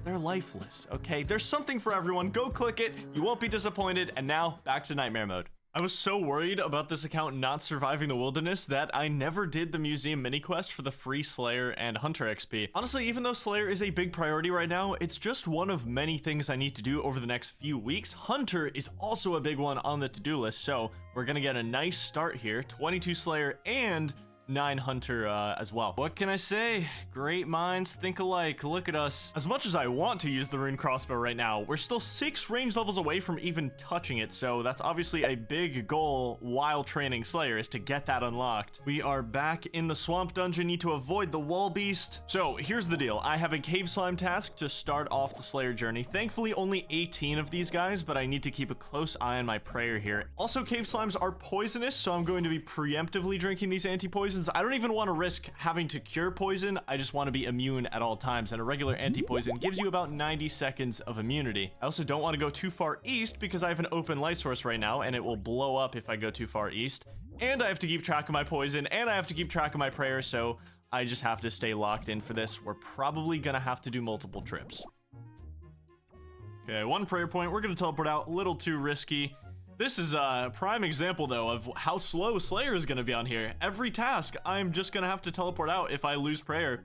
they're lifeless, okay? There's something for everyone. Go click it. You won't be disappointed. And now, back to Nightmare Mode. I was so worried about this account not surviving the wilderness that I never did the museum mini quest for the free Slayer and Hunter XP. Honestly, even though Slayer is a big priority right now, it's just one of many things I need to do over the next few weeks. Hunter is also a big one on the to-do list, so we're gonna get a nice start here. 22 Slayer and 9 Hunter as well. What can I say? Great minds think alike. Look at us. As much as I want to use the rune crossbow right now, we're still 6 range levels away from even touching it, so that's obviously a big goal while training Slayer, is to get that unlocked. We are back in the swamp dungeon, need to avoid the wall beast. So here's the deal. I have a cave slime task to start off the Slayer journey. Thankfully only 18 of these guys, but I need to keep a close eye on my prayer here. Also, cave slimes are poisonous, so I'm going to be preemptively drinking these anti-poisons. I don't even want to risk having to cure poison. I just want to be immune at all times, and a regular anti-poison gives you about 90 seconds of immunity. I also don't want to go too far east because I have an open light source right now, and it will blow up if I go too far east. And I have to keep track of my poison, and I have to keep track of my prayer, so I just have to stay locked in for this. We're probably gonna have to do multiple trips. Okay, 1 prayer point. We're gonna teleport out. A little too risky. This is a prime example, though, of how slow Slayer is gonna be on here. Every task, I'm just gonna have to teleport out if I lose prayer.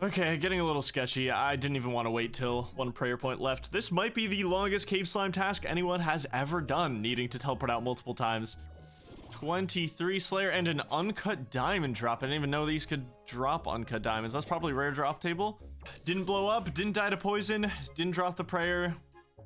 Okay, getting a little sketchy. I didn't even want to wait till 1 prayer point left. This might be the longest cave slime task anyone has ever done, needing to teleport out multiple times. 23 Slayer and an uncut diamond drop. I didn't even know these could drop uncut diamonds. That's probably rare drop table. Didn't blow up, didn't die to poison, didn't drop the prayer.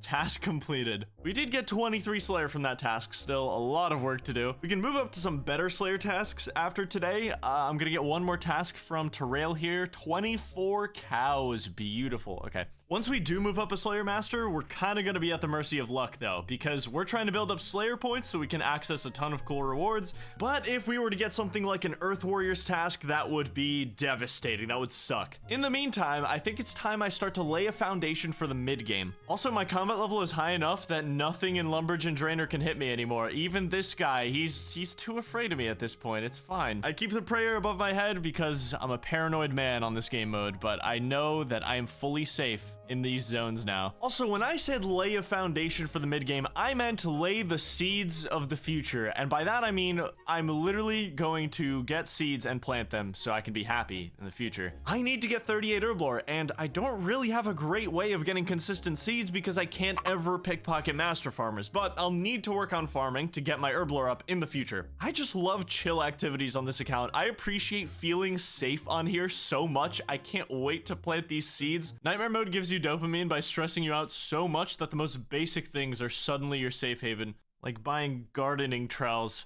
Task completed. We did get 23 Slayer from that task. Still a lot of work to do. We can move up to some better Slayer tasks after today. I'm gonna get 1 more task from Terrail here. 24 cows. Beautiful. Okay. Once we do move up a Slayer Master, we're kind of going to be at the mercy of luck, though, because we're trying to build up Slayer points so we can access a ton of cool rewards. But if we were to get something like an Earth Warriors task, that would be devastating. That would suck. In the meantime, I think it's time I start to lay a foundation for the mid-game. Also, my combat level is high enough that nothing in Lumberjane Drainer can hit me anymore. Even this guy, he's too afraid of me at this point. It's fine. I keep the prayer above my head because I'm a paranoid man on this game mode, but I know that I am fully safe in these zones now. Also, when I said lay a foundation for the mid-game, I meant to lay the seeds of the future. And by that, I mean, I'm literally going to get seeds and plant them so I can be happy in the future. I need to get 38 Herblore, and I don't really have a great way of getting consistent seeds because I can't ever pickpocket master farmers, but I'll need to work on farming to get my Herblore up in the future. I just love chill activities on this account. I appreciate feeling safe on here so much. I can't wait to plant these seeds. Nightmare mode gives you dopamine by stressing you out so much that the most basic things are suddenly your safe haven, like buying gardening trowels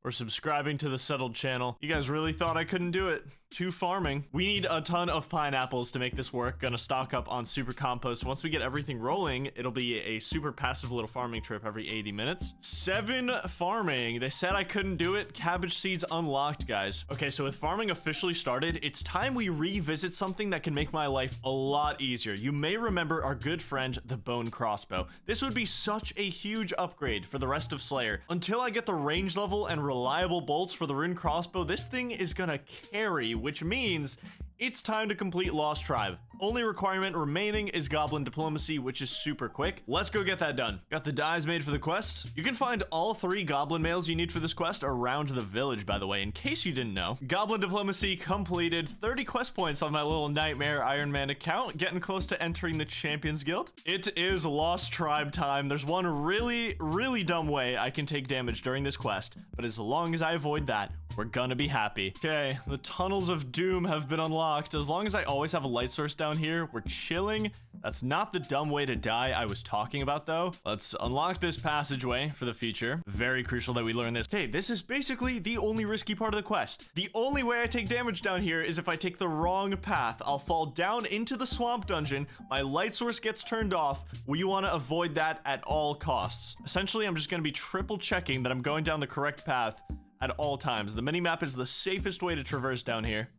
or subscribing to the Settled channel. You guys really thought I couldn't do it. To farming. We need a ton of pineapples to make this work. Gonna stock up on super compost. Once we get everything rolling, it'll be a super passive little farming trip every 80 minutes. 7 farming. They said I couldn't do it. Cabbage seeds unlocked, guys. Okay, so with farming officially started, it's time we revisit something that can make my life a lot easier. You may remember our good friend, the bone crossbow. This would be such a huge upgrade for the rest of Slayer. Until I get the range level and reliable bolts for the rune crossbow, this thing is gonna carry, which means it's time to complete Lost Tribe. Only requirement remaining is Goblin Diplomacy, which is super quick. Let's go get that done. Got the dyes made for the quest. You can find all 3 Goblin males you need for this quest around the village, by the way, in case you didn't know. Goblin Diplomacy completed. 30 quest points on my little Nightmare Iron Man account. Getting close to entering the Champions Guild. It is Lost Tribe time. There's one really dumb way I can take damage during this quest, but as long as I avoid that, we're gonna be happy. Okay, the Tunnels of Doom have been unlocked. As long as I always have a light source down here, we're chilling. That's not the dumb way to die I was talking about, though. Let's unlock this passageway for the future. Very crucial that we learn this. Okay, this is basically the only risky part of the quest. The only way I take damage down here is if I take the wrong path. I'll fall down into the swamp dungeon. My light source gets turned off. We want to avoid that at all costs. Essentially, I'm just going to be triple checking that I'm going down the correct path at all times. The minimap is the safest way to traverse down here.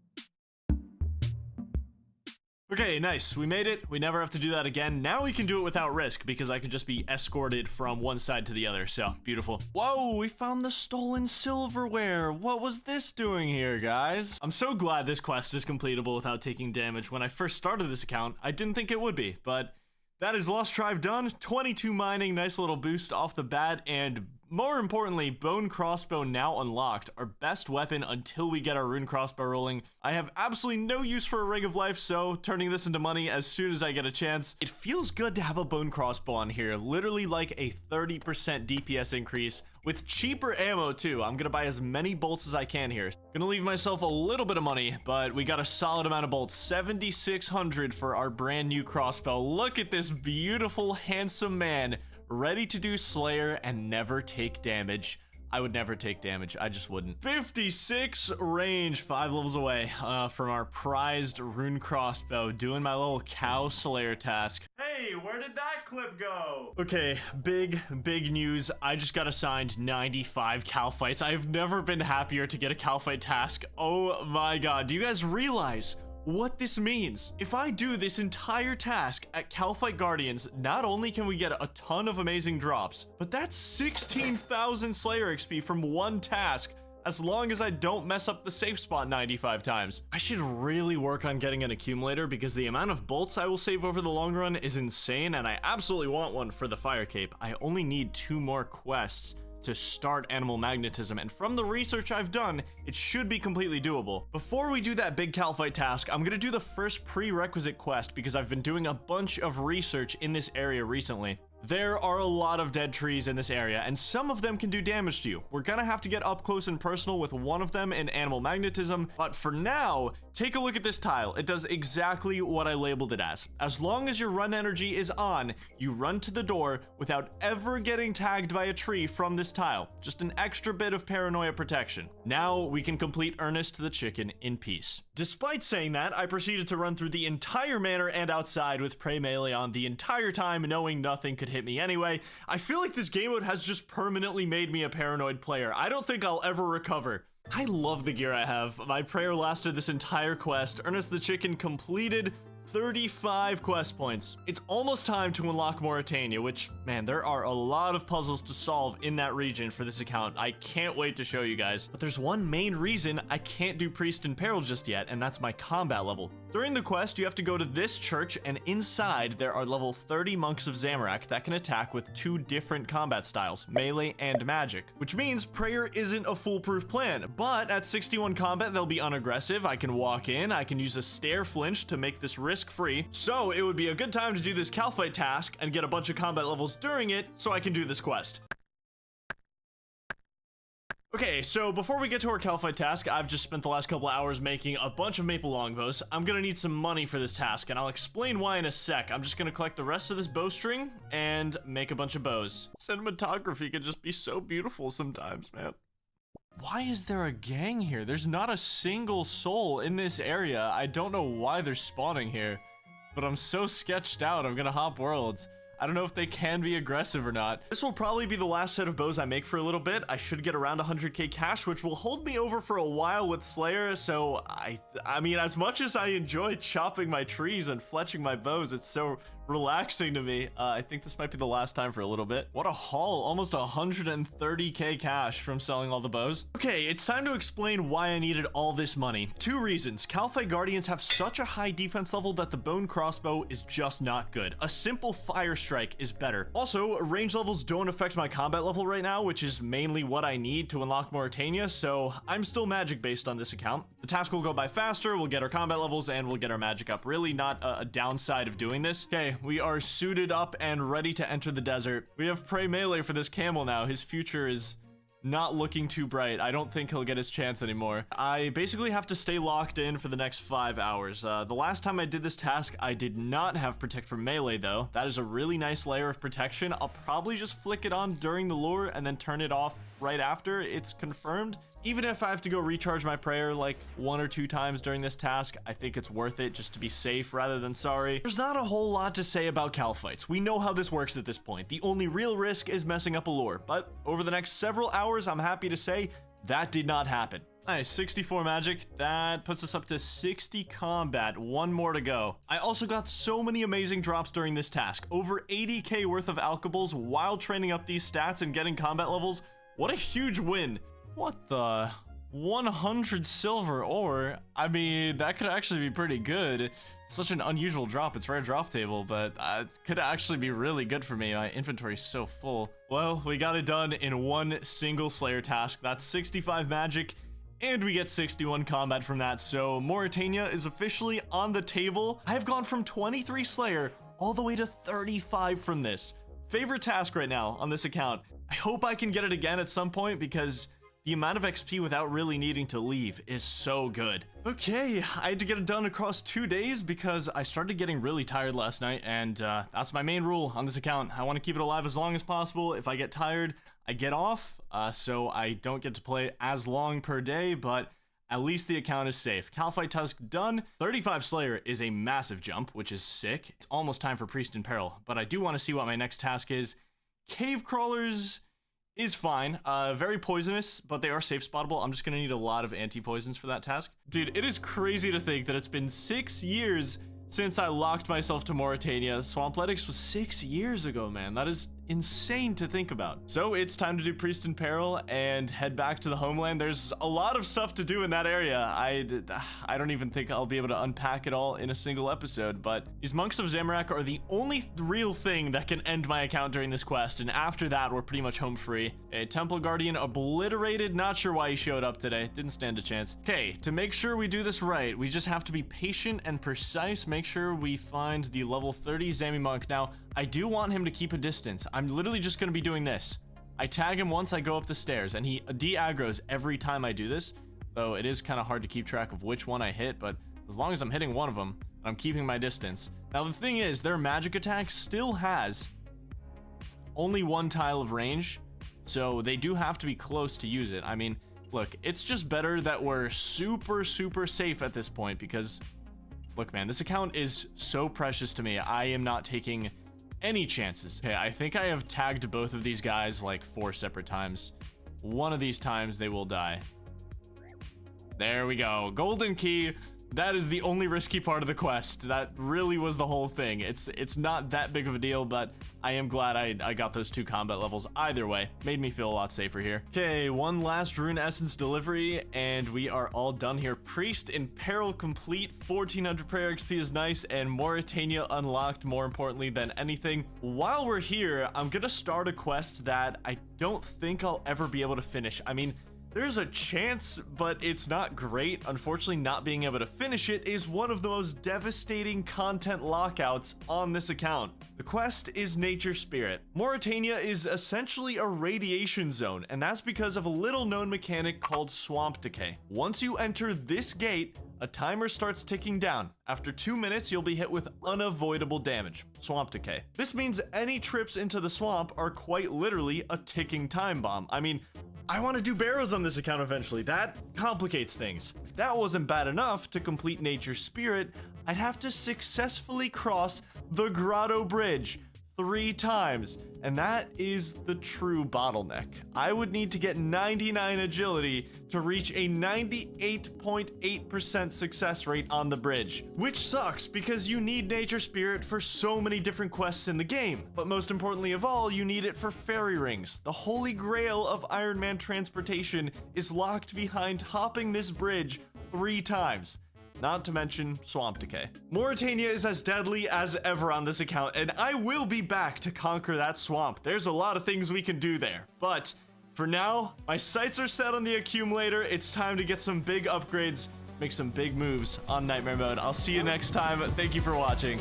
Okay, nice. We made it. We never have to do that again. Now we can do it without risk because I can just be escorted from one side to the other. So, beautiful. Whoa, we found the stolen silverware. What was this doing here, guys? I'm so glad this quest is completable without taking damage. When I first started this account, I didn't think it would be, but that is Lost Tribe done. 22 mining, nice little boost off the bat, and more importantly, Bone Crossbow now unlocked, our best weapon until we get our Rune Crossbow rolling. I have absolutely no use for a Ring of Life, so turning this into money as soon as I get a chance. It feels good to have a Bone Crossbow on here, literally like a 30% DPS increase, with cheaper ammo too. I'm gonna buy as many bolts as I can here. Gonna leave myself a little bit of money, but we got a solid amount of bolts, 7,600 for our brand new crossbow. Look at this beautiful, handsome man, ready to do Slayer and never take damage. I would never take damage. I just wouldn't. 56 range, 5 levels away from our prized Rune Crossbow, doing my little cow Slayer task. Hey, where did that clip go? Okay, big news. I just got assigned 95 cow fights. I've never been happier to get a cow fight task. Oh my god. Do you guys realize what this means? If I do this entire task at Calfight Guardians, not only can we get a ton of amazing drops, but that's 16,000 Slayer XP from one task, as long as I don't mess up the safe spot 95 times. I should really work on getting an accumulator because the amount of bolts I will save over the long run is insane, and I absolutely want one for the fire cape. I only need 2 more quests to start animal magnetism, and from the research I've done, it should be completely doable. Before we do that big Calfight task, I'm gonna do the first prerequisite quest because I've been doing a bunch of research in this area recently. There are a lot of dead trees in this area, and some of them can do damage to you. We're gonna have to get up close and personal with one of them in animal magnetism, but for now, take a look at this tile. It does exactly what I labeled it as. As long as your run energy is on, you run to the door without ever getting tagged by a tree from this tile. Just an extra bit of paranoia protection. Now we can complete Ernest the Chicken in peace. Despite saying that, I proceeded to run through the entire manor and outside with Prey Melee on the entire time, knowing nothing could hit me anyway. I feel like this game mode has just permanently made me a paranoid player. I don't think I'll ever recover. I love the gear I have. My prayer lasted this entire quest. Ernest the Chicken completed 35 quest points. It's almost time to unlock Mauritania, which, man, there are a lot of puzzles to solve in that region for this account. I can't wait to show you guys. But there's one main reason I can't do Priest in Peril just yet, and that's my combat level. During the quest, you have to go to this church, and inside there are level 30 monks of Zamorak that can attack with 2 different combat styles, melee and magic, which means prayer isn't a foolproof plan. But at 61 combat, they'll be unaggressive. I can walk in, I can use a stare flinch to make this risk-free. So it would be a good time to do this Calfight task and get a bunch of combat levels during it so I can do this quest. Okay, so before we get to our Calfight task, I've just spent the last couple hours making a bunch of maple longbows. I'm gonna need some money for this task, and I'll explain why in a sec. I'm just gonna collect the rest of this bowstring and make a bunch of bows. Cinematography can just be so beautiful sometimes, man. Why is there a gang here? There's not a single soul in this area. I don't know why they're spawning here, but I'm so sketched out. I'm gonna hop worlds. I don't know if they can be aggressive or not. This will probably be the last set of bows I make for a little bit. I should get around 100k cash, which will hold me over for a while with Slayer. So I mean, as much as I enjoy chopping my trees and fletching my bows, it's so relaxing to me. I think this might be the last time for a little bit. What a haul, almost 130k cash from selling all the bows. Okay, it's time to explain why I needed all this money. 2 reasons. Calfight Guardians have such a high defense level that the bone crossbow is just not good. A simple fire strike is better. Also, range levels don't affect my combat level right now, which is mainly what I need to unlock Mauritania, so I'm still magic based on this account. The task will go by faster, we'll get our combat levels, and we'll get our magic up. Really not a downside of doing this. Okay, we are suited up and ready to enter the desert. We have Prey Melee for this camel now. His future is not looking too bright. I don't think he'll get his chance anymore. I basically have to stay locked in for the next 5 hours. The last time I did this task, I did not have Protect from Melee though. That is a really nice layer of protection. I'll probably just flick it on during the lure and then turn it off right after it's confirmed. Even if I have to go recharge my prayer like 1 or 2 times during this task, I think it's worth it just to be safe rather than sorry. There's not a whole lot to say about Calfights. We know how this works at this point. The only real risk is messing up a lure, but over the next several hours, I'm happy to say that did not happen. Nice, 64 magic. That puts us up to 60 combat. 1 more to go. I also got so many amazing drops during this task. Over 80k worth of alkables while training up these stats and getting combat levels. What a huge win. What the 100 silver ore. I mean, that could actually be pretty good. Such an unusual drop. It's rare drop table, but it could actually be really good for me. My inventory's so full. Well, we got it done in one single Slayer task. That's 65 magic, and we get 61 combat from that. So Mauritania is officially on the table. I've gone from 23 Slayer all the way to 35 from this. Favorite task right now on this account. I hope I can get it again at some point because the amount of XP without really needing to leave is so good. Okay, I had to get it done across 2 days because I started getting really tired last night, and that's my main rule on this account. I want to keep it alive as long as possible. If I get tired, I get off, so I don't get to play as long per day, but at least the account is safe. Calphite Tusk done. 35 Slayer is a massive jump, which is sick. It's almost time for Priest in Peril, but I do want to see what my next task is. Cave Crawlers is fine. Very poisonous, but they are safe spottable. I'm just gonna need a lot of anti-poisons for that task. Dude, it is crazy to think that it's been 6 years since I locked myself to Mauritania. Swampletics was 6 years ago, man. That is insane to think about. So it's time to do Priest in Peril and head back to the homeland. There's a lot of stuff to do in that area. I don't even think I'll be able to unpack it all in a single episode, but these Monks of Zamorak are the only real thing that can end my account during this quest, and after that, we're pretty much home free. A Temple Guardian obliterated. Not sure why he showed up today. Didn't stand a chance. Okay, to make sure we do this right, we just have to be patient and precise. Make sure we find the level 30 Zami Monk. Now, I do want him to keep a distance. I'm literally just going to be doing this. I tag him once I go up the stairs, and he de-aggroes every time I do this. Though it is kind of hard to keep track of which one I hit, but as long as I'm hitting one of them, I'm keeping my distance. Now, the thing is, their magic attack still has only one tile of range, so they do have to be close to use it. I mean, look, it's just better that we're super, super safe at this point because, look, man, this account is so precious to me. I am not taking any chances. Okay, I think I have tagged both of these guys like 4 separate times. One of these times they will die. There we go. Golden key. That is the only risky part of the quest. That really was the whole thing. It's not that big of a deal, but I am glad I got those 2 combat levels either way. Made me feel a lot safer here. Okay, one last rune essence delivery, and we are all done here. Priest in Peril complete. 1400 prayer XP is nice, and Mauritania unlocked, more importantly than anything. While we're here, I'm gonna start a quest that I don't think I'll ever be able to finish. I mean, there's a chance, but it's not great. Unfortunately, not being able to finish it is one of the most devastating content lockouts on this account. The quest is Nature Spirit. Mauritania is essentially a radiation zone, and that's because of a little known mechanic called Swamp Decay. Once you enter this gate, a timer starts ticking down. After 2 minutes, you'll be hit with unavoidable damage, Swamp Decay. This means any trips into the swamp are quite literally a ticking time bomb. I mean, I want to do barrows on this account eventually. That complicates things. If that wasn't bad enough, to complete Nature Spirit, I'd have to successfully cross the Grotto Bridge 3 times, and that is the true bottleneck. I would need to get 99 agility to reach a 98.8% success rate on the bridge, which sucks because you need Nature Spirit for so many different quests in the game. But most importantly of all, you need it for fairy rings. The holy grail of Iron Man transportation is locked behind hopping this bridge 3 times. Not to mention Swamp Decay. Mauritania is as deadly as ever on this account, and I will be back to conquer that swamp. There's a lot of things we can do there. But for now, my sights are set on the accumulator. It's time to get some big upgrades, make some big moves on Nightmare Mode. I'll see you next time. Thank you for watching.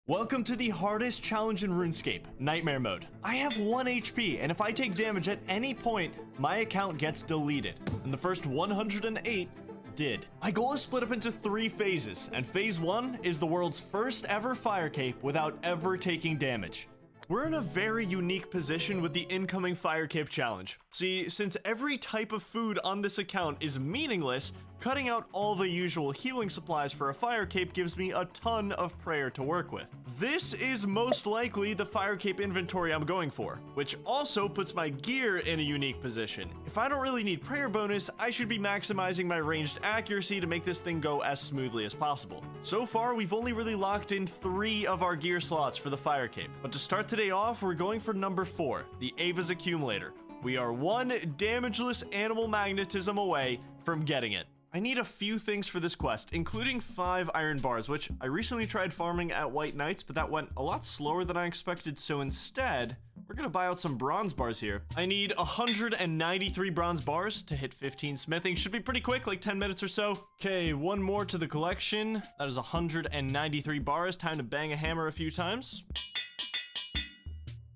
Welcome to the hardest challenge in RuneScape, Nightmare Mode. I have 1 HP, and if I take damage at any point, my account gets deleted. And the first 108 did. My goal is split up into 3 phases, and phase 1 is the world's first ever fire cape without ever taking damage. We're in a very unique position with the incoming fire cape challenge. See, since every type of food on this account is meaningless, Cutting out all the usual healing supplies for a fire cape gives me a ton of prayer to work with. This is most likely the fire cape inventory I'm going for, which also puts my gear in a unique position. If I don't really need prayer bonus, I should be maximizing my ranged accuracy to make this thing go as smoothly as possible. So far, we've only really locked in 3 of our gear slots for the fire cape, but to start today off, we're going for number 4, the Ava's Accumulator. We are 1 damageless animal magnetism away from getting it. I need a few things for this quest, including 5 iron bars, which I recently tried farming at White Knights, but that went a lot slower than I expected, so instead, we're gonna buy out some bronze bars here. I need 193 bronze bars to hit 15 smithing. Should be pretty quick, like 10 minutes or so. Okay, 1 more to the collection. That is 193 bars. Time to bang a hammer a few times.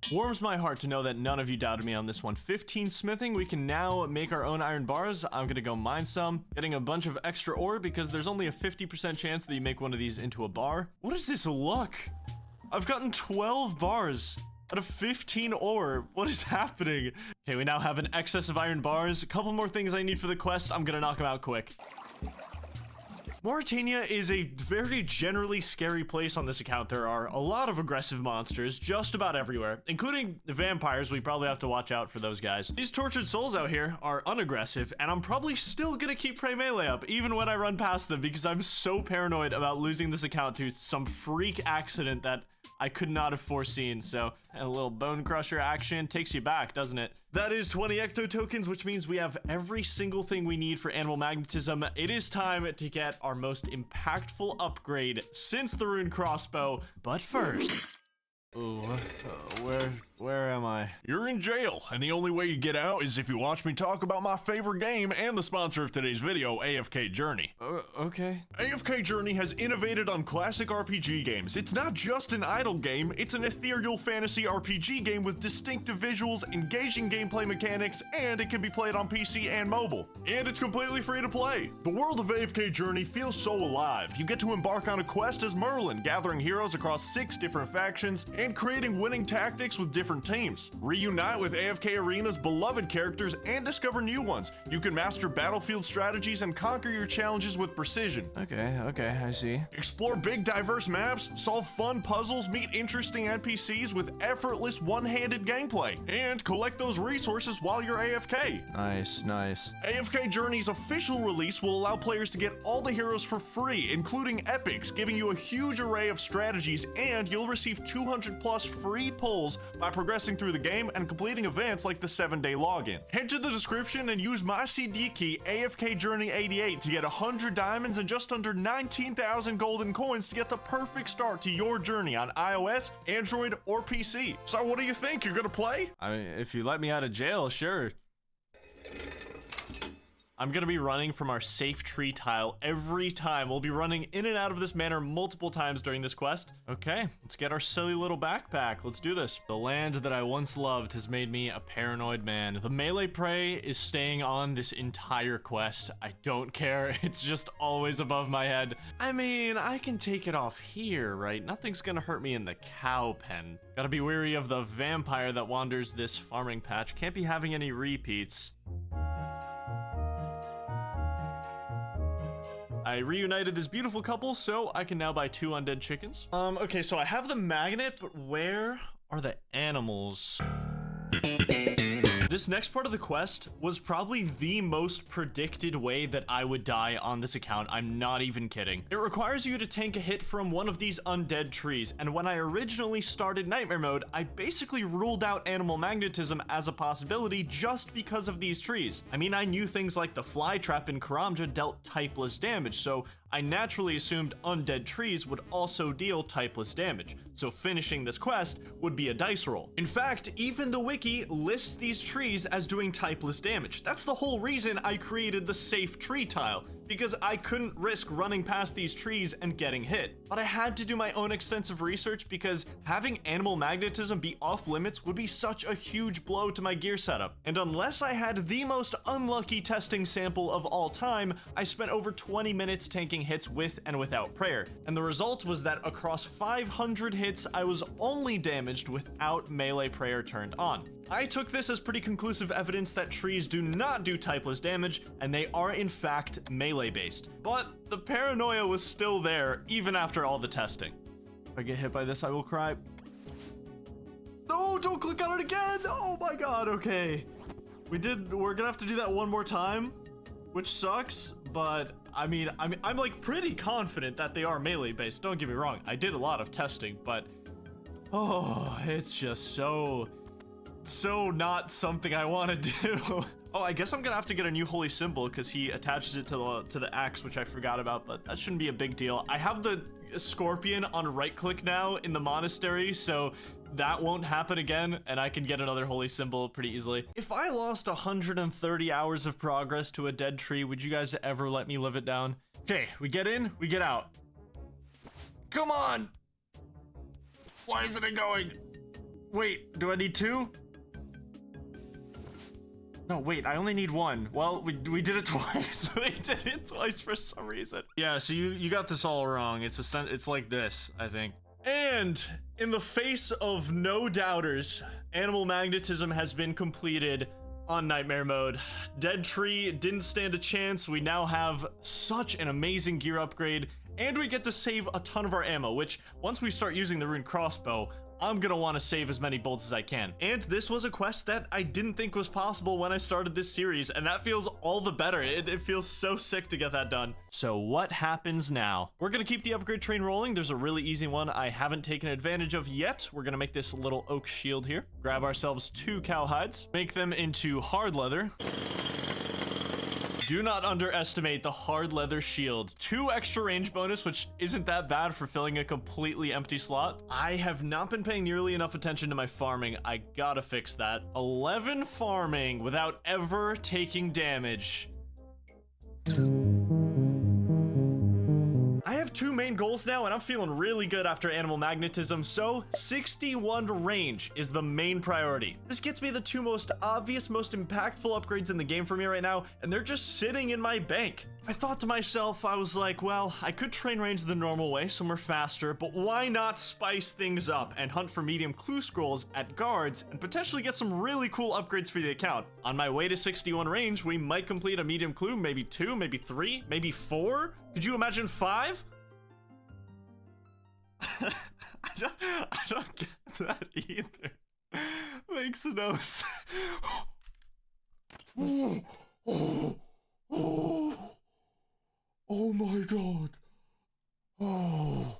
Warms my heart to know that none of you doubted me on this one. 15 smithing, we can now make our own iron bars. I'm gonna go mine some, getting a bunch of extra ore because there's only a 50% chance that you make one of these into a bar. What is this luck? I've gotten 12 bars out of 15 ore. What is happening? Okay, we now have an excess of iron bars. A couple more things I need for the quest. I'm gonna knock them out quick. Mauritania is a very generally scary place on this account. There are a lot of aggressive monsters just about everywhere, including the vampires. We probably have to watch out for those guys. These tortured souls out here are unaggressive, and I'm probably still gonna keep Prey Melee up even when I run past them because I'm so paranoid about losing this account to some freak accident that I could not have foreseen. So a little bone crusher action takes you back, doesn't it? That is 20 ecto tokens, which means we have every single thing we need for animal magnetism. It is time to get our most impactful upgrade since the rune crossbow. But first, where am I? You're in jail, and the only way you get out is if you watch me talk about my favorite game and the sponsor of today's video, AFK Journey. Okay. AFK Journey has innovated on classic RPG games. It's not just an idle game, it's an ethereal fantasy RPG game with distinctive visuals, engaging gameplay mechanics, and it can be played on PC and mobile. And it's completely free to play. The world of AFK Journey feels so alive. You get to embark on a quest as Merlin, gathering heroes across 6 different factions and creating winning tactics with different teams. Reunite with AFK Arena's beloved characters and discover new ones. You can master battlefield strategies and conquer your challenges with precision. Okay, I see. Explore big diverse maps, solve fun puzzles, meet interesting NPCs with effortless one-handed gameplay, and collect those resources while you're AFK. Nice. AFK Journey's official release will allow players to get all the heroes for free, including epics, giving you a huge array of strategies, and you'll receive 200 plus free pulls by progressing through the game and completing events like the 7-day login. Head to the description and use my CD key AFK Journey 88 to get 100 diamonds and just under 19,000 golden coins to get the perfect start to your journey on iOS, Android, or PC. So what do you think? You're gonna play? I mean, if you let me out of jail, sure. I'm gonna be running from our safe tree tile every time. We'll be running in and out of this manor multiple times during this quest. Okay, let's get our silly little backpack. Let's do this. The land that I once loved has made me a paranoid man. The melee prey is staying on this entire quest. I don't care. It's just always above my head. I mean, I can take it off here, right? Nothing's gonna hurt me in the cow pen. Gotta be wary of the vampire that wanders this farming patch. Can't be having any repeats. I reunited this beautiful couple, so I can now buy 2 undead chickens. Okay, so I have the magnet, but where are the animals? This next part of the quest was probably the most predicted way that I would die on this account. I'm not even kidding. It requires you to tank a hit from one of these undead trees, and when I originally started Nightmare Mode, I basically ruled out animal magnetism as a possibility just because of these trees. I mean, I knew things like the fly trap in Karamja dealt typeless damage, so I naturally assumed undead trees would also deal typeless damage, so finishing this quest would be a dice roll. In fact, even the wiki lists these trees as doing typeless damage. That's the whole reason I created the safe tree tile, because I couldn't risk running past these trees and getting hit. But I had to do my own extensive research because having animal magnetism be off limits would be such a huge blow to my gear setup. And unless I had the most unlucky testing sample of all time, I spent over 20 minutes tanking hits with and without prayer. And the result was that across 500 hits, I was only damaged without melee prayer turned on. I took this as pretty conclusive evidence that trees do not do typeless damage, and they are in fact melee based. But the paranoia was still there, even after all the testing. If I get hit by this, I will cry. No, don't click on it again! Oh my god, okay. We're gonna have to do that one more time, which sucks, but I'm like pretty confident that they are melee based. Don't get me wrong, I did a lot of testing, but oh, it's just so not something I want to do. Oh, I guess I'm gonna have to get a new holy symbol because he attaches it to the axe, which I forgot about, but that shouldn't be a big deal. I have the scorpion on right click now in the monastery, so that won't happen again, and I can get another holy symbol pretty easily. If I lost 130 hours of progress to a dead tree, would you guys ever let me live it down? Okay, we get in, we get out. Come on! Why isn't it going? Wait, do I need 2? No, wait, I only need 1. Well, we did it twice. We did it twice for some reason. Yeah, so you got this all wrong. It's like this, I think. And in the face of no doubters, animal magnetism has been completed on nightmare mode. Dead tree didn't stand a chance. We now have such an amazing gear upgrade, and we get to save a ton of our ammo, which once we start using the rune crossbow, I'm gonna want to save as many bolts as I can. And this was a quest that I didn't think was possible when I started this series, and that feels all the better. It feels so sick to get that done. So what happens now? We're gonna keep the upgrade train rolling. There's a really easy one I haven't taken advantage of yet. We're gonna make this little oak shield here. Grab ourselves 2 cowhides, make them into hard leather. Do not underestimate the hard leather shield. 2 extra range bonus, which isn't that bad for filling a completely empty slot. I have not been paying nearly enough attention to my farming. I gotta fix that. 11 farming without ever taking damage. I have 2 main goals now, and I'm feeling really good after animal magnetism, so 61 range is the main priority. This gets me the 2 most obvious, most impactful upgrades in the game for me right now, and they're just sitting in my bank. I thought to myself, I was like, well, I could train range the normal way, somewhere faster, but why not spice things up and hunt for medium clue scrolls at guards and potentially get some really cool upgrades for the account? On my way to 61 range, we might complete a medium clue, maybe 2, maybe 3, maybe 4? Could you imagine 5? I don't get that either. Makes no sense. Oh my god. Oh.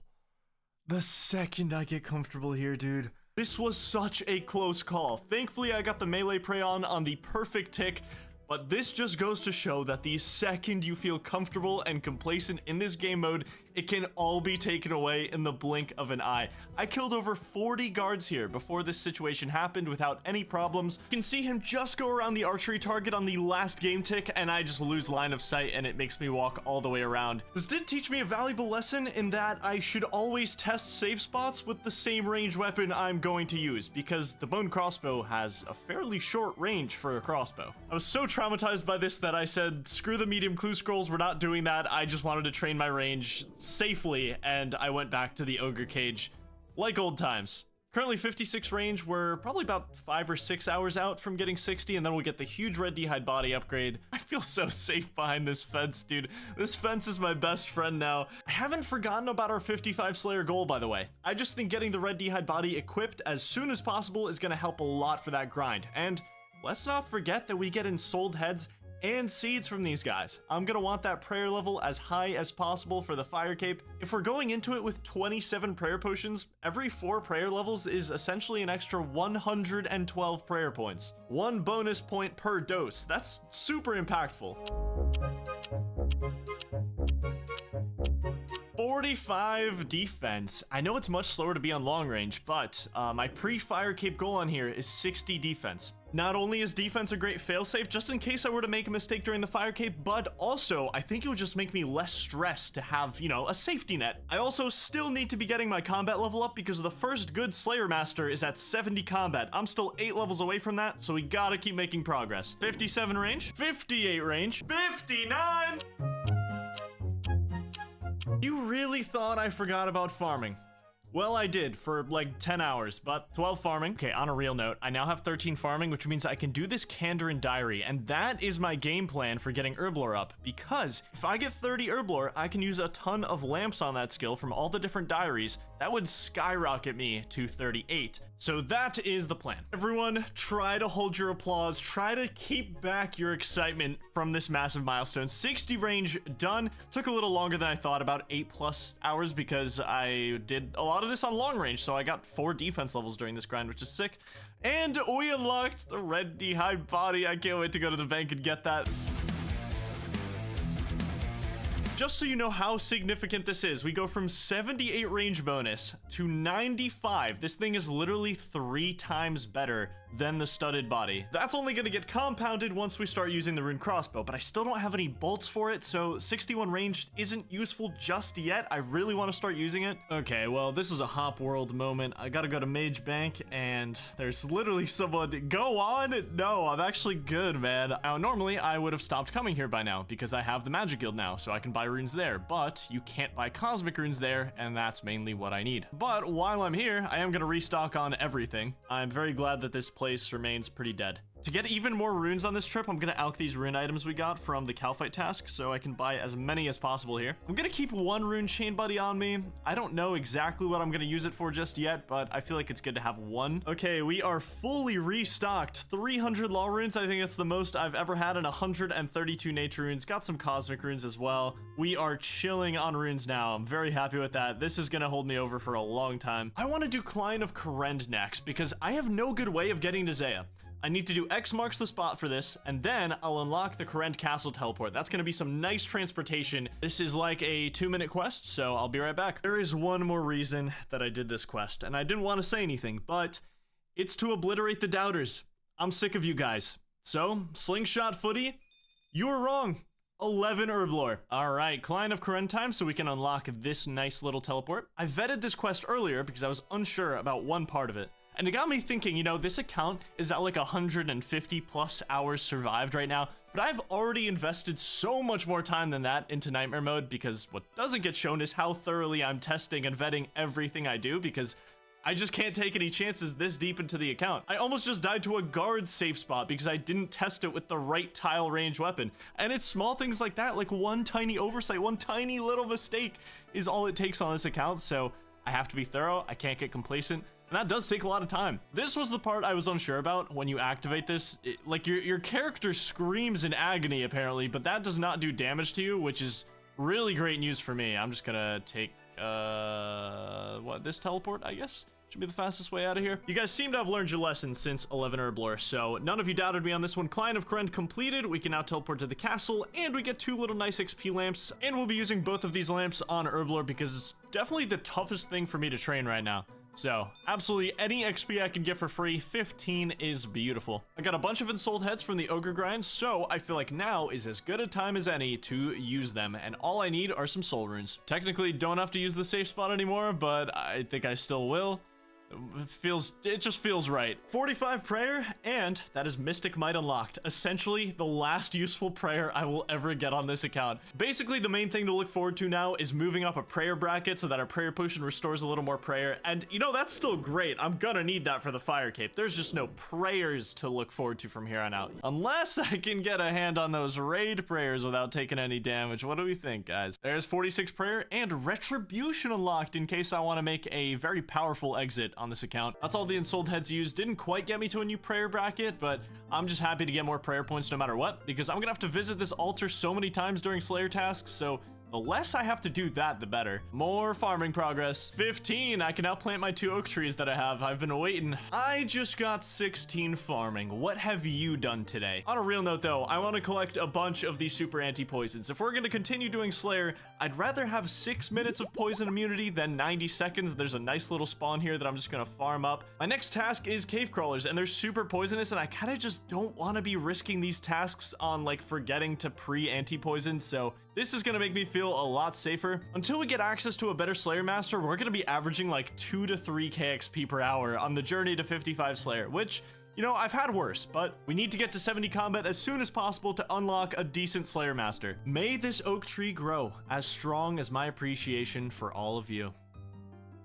The second I get comfortable here, dude. This was such a close call. Thankfully, I got the melee prey on the perfect tick. But this just goes to show that the second you feel comfortable and complacent in this game mode, it can all be taken away in the blink of an eye. I killed over 40 guards here before this situation happened without any problems. You can see him just go around the archery target on the last game tick, and I just lose line of sight, and it makes me walk all the way around. This did teach me a valuable lesson in that I should always test safe spots with the same range weapon I'm going to use, because the bone crossbow has a fairly short range for a crossbow. I was so traumatized by this that I said, screw the medium clue scrolls, we're not doing that. I just wanted to train my range safely, and I went back to the ogre cage like old times. Currently 56 range, we're probably about 5 or 6 hours out from getting 60, and then we'll get the huge red d'hide body upgrade. I feel so safe behind this fence, dude. This fence is my best friend now. I haven't forgotten about our 55 Slayer goal, by the way. I just think getting the red d'hide body equipped as soon as possible is gonna help a lot for that grind, and let's not forget that we get ensouled heads and seeds from these guys. I'm gonna want that prayer level as high as possible for the fire cape. If we're going into it with 27 prayer potions, every 4 prayer levels is essentially an extra 112 prayer points. 1 bonus point per dose. That's super impactful. 45 defense. I know it's much slower to be on long range, but my pre-fire cape goal on here is 60 defense. Not only is defense a great failsafe just in case I were to make a mistake during the fire cape, but also I think it would just make me less stressed to have, you know, a safety net. I also still need to be getting my combat level up because the first good Slayer Master is at 70 combat. I'm still 8 levels away from that, so we gotta keep making progress. 57 range, 58 range, 59! You really thought I forgot about farming? Well, I did for like 10 hours, but 12 farming. Okay, on a real note, I now have 13 farming, which means I can do this Kandarin diary, and that is my game plan for getting Herblore up, because if I get 30 Herblore, I can use a ton of lamps on that skill from all the different diaries. That would skyrocket me to 38. So that is the plan. Everyone, try to hold your applause. Try to keep back your excitement from this massive milestone. 60 range done. Took a little longer than I thought, about 8+ hours, because I did a lot of this on long range, so I got 4 defense levels during this grind, which is sick. And we unlocked the red D'Hide body. I can't wait to go to the bank and get that. Just so you know how significant this is, we go from 78 range bonus to 95. This thing is literally 3 times better than the studded body. That's only going to get compounded once we start using the rune crossbow, but I still don't have any bolts for it, so 61 range isn't useful just yet. I really want to start using it. Okay, well, this is a hop world moment. I gotta go to Mage Bank, and there's literally someone. Go on? No, I'm actually good, man. Now, normally, I would have stopped coming here by now, because I have the Magic Guild now, so I can buy runes there, but you can't buy cosmic runes there, and that's mainly what I need. But while I'm here, I am gonna restock on everything. I'm very glad that this place remains pretty dead. To get even more runes on this trip, I'm gonna alch these rune items we got from the Calphite task, so I can buy as many as possible here. I'm gonna keep 1 rune chain buddy on me. I don't know exactly what I'm gonna use it for just yet, but I feel like it's good to have 1. Okay, we are fully restocked. 300 law runes. I think it's the most I've ever had, and 132 nature runes. Got some cosmic runes as well. We are chilling on runes now. I'm very happy with that. This is gonna hold me over for a long time. I want to do Klein of Korend next, because I have no good way of getting to Zaya. I need to do X marks the spot for this, and then I'll unlock the Korend Castle teleport. That's going to be some nice transportation. This is like a 2-minute quest, so I'll be right back. There is one more reason that I did this quest, and I didn't want to say anything, but it's to obliterate the doubters. I'm sick of you guys. So, Slingshot Footy, you were wrong. 11 Herblore. Alright, Klein of Korend time, so we can unlock this nice little teleport. I vetted this quest earlier because I was unsure about one part of it. And it got me thinking, you know, this account is at like 150+ hours survived right now, but I've already invested so much more time than that into Nightmare Mode, because what doesn't get shown is how thoroughly I'm testing and vetting everything I do, because I just can't take any chances this deep into the account. I almost just died to a guard safe spot because I didn't test it with the right tile range weapon. And it's small things like that, like one tiny oversight, one tiny little mistake is all it takes on this account, so I have to be thorough, I can't get complacent. And that does take a lot of time. This was the part I was unsure about when you activate this. Like, your character screams in agony, apparently, but that does not do damage to you, which is really great news for me. I'm just gonna take, this teleport, I guess? Should be the fastest way out of here. You guys seem to have learned your lesson since 11 Herblore, so none of you doubted me on this one. Klein of Korend completed. We can now teleport to the castle, and we get 2 little nice XP lamps, and we'll be using both of these lamps on Herblore because it's definitely the toughest thing for me to train right now. So, absolutely any XP I can get for free, 15 is beautiful. I got a bunch of ensouled heads from the Ogre grind, so I feel like now is as good a time as any to use them, and all I need are some soul runes. Technically, don't have to use the safe spot anymore, but I think I still will. It just feels right. 45 prayer, and that is Mystic Might unlocked. Essentially, the last useful prayer I will ever get on this account. Basically, the main thing to look forward to now is moving up a prayer bracket so that our prayer potion restores a little more prayer. And, you know, that's still great. I'm gonna need that for the fire cape. There's just no prayers to look forward to from here on out. Unless I can get a hand on those raid prayers without taking any damage. What do we think, guys? There's 46 prayer and retribution unlocked in case I want to make a very powerful exit on this account. That's all the ensouled heads used. Didn't quite get me to a new prayer bracket, but I'm just happy to get more prayer points no matter what, because I'm gonna have to visit this altar so many times during Slayer tasks, so the less I have to do that, the better. More farming progress. 15. I can now plant my 2 oak trees that I have. I've been waiting. I just got 16 farming. What have you done today? On a real note, though, I want to collect a bunch of these super anti-poisons. If we're going to continue doing Slayer, I'd rather have 6 minutes of poison immunity than 90 seconds. There's a nice little spawn here that I'm just going to farm up. My next task is cave crawlers, and they're super poisonous, and I kind of just don't want to be risking these tasks on, like, forgetting to pre-anti-poison, so this is going to make me feel a lot safer. Until we get access to a better Slayer Master, we're going to be averaging like 2 to 3 KXP per hour on the journey to 55 Slayer, which, you know, I've had worse, but we need to get to 70 combat as soon as possible to unlock a decent Slayer Master. May this oak tree grow as strong as my appreciation for all of you.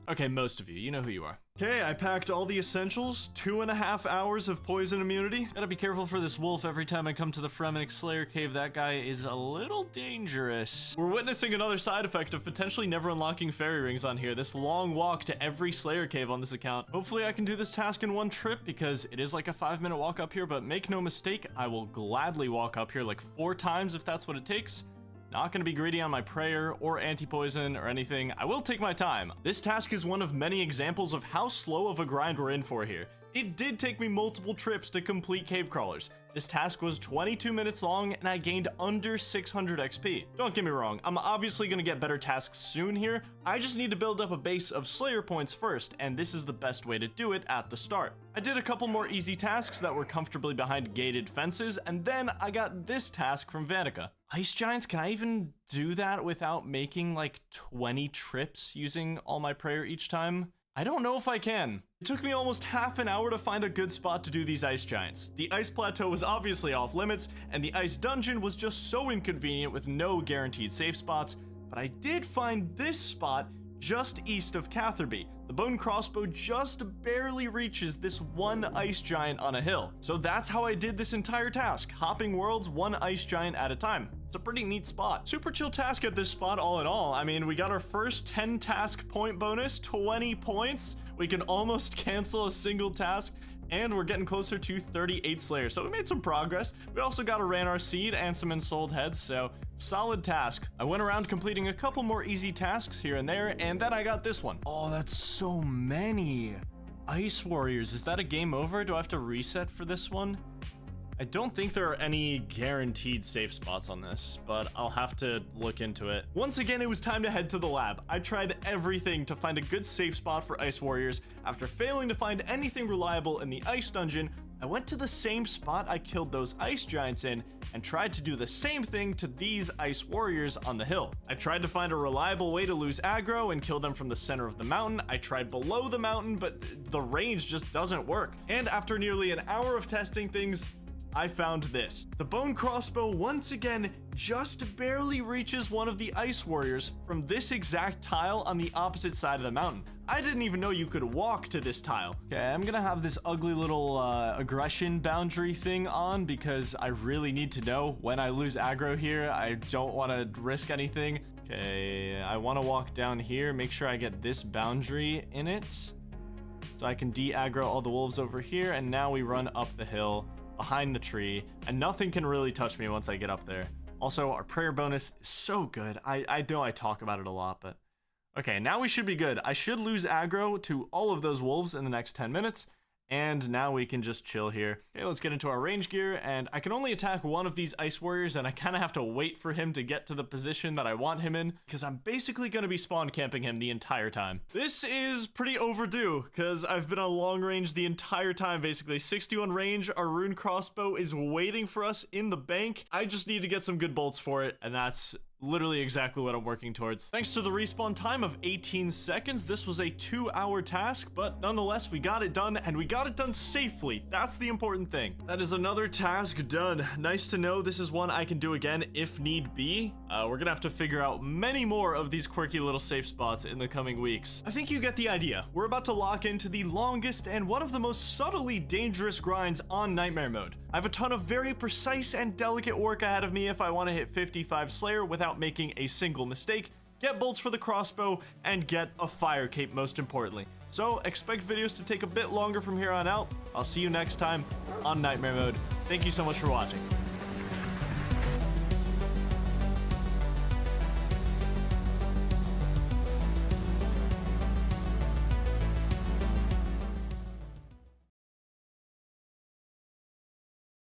Okay, most of you. You know who you are. Okay, I packed all the essentials. 2.5 hours of poison immunity. Gotta be careful for this wolf every time I come to the Fremenic Slayer Cave. That guy is a little dangerous. We're witnessing another side effect of potentially never unlocking fairy rings on here. This long walk to every Slayer Cave on this account. Hopefully I can do this task in one trip because it is like a 5-minute walk up here, but make no mistake, I will gladly walk up here like 4 times if that's what it takes. Not gonna be greedy on my prayer or anti-poison or anything. I will take my time. This task is one of many examples of how slow of a grind we're in for here. It did take me multiple trips to complete cave crawlers. This task was 22 minutes long and I gained under 600 XP. Don't get me wrong, I'm obviously gonna get better tasks soon here. I just need to build up a base of Slayer points first, and this is the best way to do it at the start. I did a couple more easy tasks that were comfortably behind gated fences, and then I got this task from Vanica. Ice Giants, can I even do that without making like 20 trips using all my prayer each time? I don't know if I can. It took me almost half an hour to find a good spot to do these Ice Giants. The Ice Plateau was obviously off limits, and the Ice Dungeon was just so inconvenient with no guaranteed safe spots, but I did find this spot just east of Catherby. The bone crossbow just barely reaches this one ice giant on a hill. So that's how I did this entire task, hopping worlds one ice giant at a time. It's a pretty neat spot. Super chill task at this spot all in all. I mean, we got our first 10 task point bonus, 20 points. We can almost cancel a single task, and we're getting closer to 38 Slayers, so we made some progress. We also got a Ranar Seed and some Ensouled Heads, so solid task. I went around completing a couple more easy tasks here and there, and then I got this one. Oh, that's so many. Ice Warriors, is that a game over? Do I have to reset for this one? I don't think there are any guaranteed safe spots on this, but I'll have to look into it. Once again, it was time to head to the lab. I tried everything to find a good safe spot for Ice Warriors. After failing to find anything reliable in the Ice Dungeon, I went to the same spot I killed those Ice Giants in and tried to do the same thing to these Ice Warriors on the hill. I tried to find a reliable way to lose aggro and kill them from the center of the mountain. I tried below the mountain, but the range just doesn't work. And after nearly an hour of testing things, I found this. The bone crossbow once again just barely reaches one of the Ice Warriors from this exact tile on the opposite side of the mountain. I didn't even know you could walk to this tile. Okay, I'm gonna have this ugly little aggression boundary thing on because I really need to know when I lose aggro here. I don't want to risk anything. Okay, I want to walk down here, make sure I get this boundary in it so I can de-aggro all the wolves over here, and now we run up the hill behind the tree, and nothing can really touch me once I get up there. Also, our prayer bonus is so good. I know I talk about it a lot, but okay, now we should be good. I should lose aggro to all of those wolves in the next 10 minutes, and now we can just chill here. Okay, let's get into our range gear, and I can only attack one of these Ice Warriors, and I kind of have to wait for him to get to the position that I want him in, because I'm basically going to be spawn camping him the entire time. This is pretty overdue, because I've been on long range the entire time, basically. 61 range, our rune crossbow is waiting for us in the bank. I just need to get some good bolts for it, and that's literally exactly what I'm working towards. Thanks to the respawn time of 18 seconds, this was a 2-hour task, but nonetheless, we got it done, and we got it done safely. That's the important thing. That is another task done. Nice to know this is one I can do again if need be. We're gonna have to figure out many more of these quirky little safe spots in the coming weeks. I think you get the idea. We're about to lock into the longest and one of the most subtly dangerous grinds on Nightmare Mode. I have a ton of very precise and delicate work ahead of me if I want to hit 55 Slayer without making a single mistake, get bolts for the crossbow, and get a fire cape most importantly. So expect videos to take a bit longer from here on out. I'll see you next time on Nightmare Mode. Thank you so much for watching.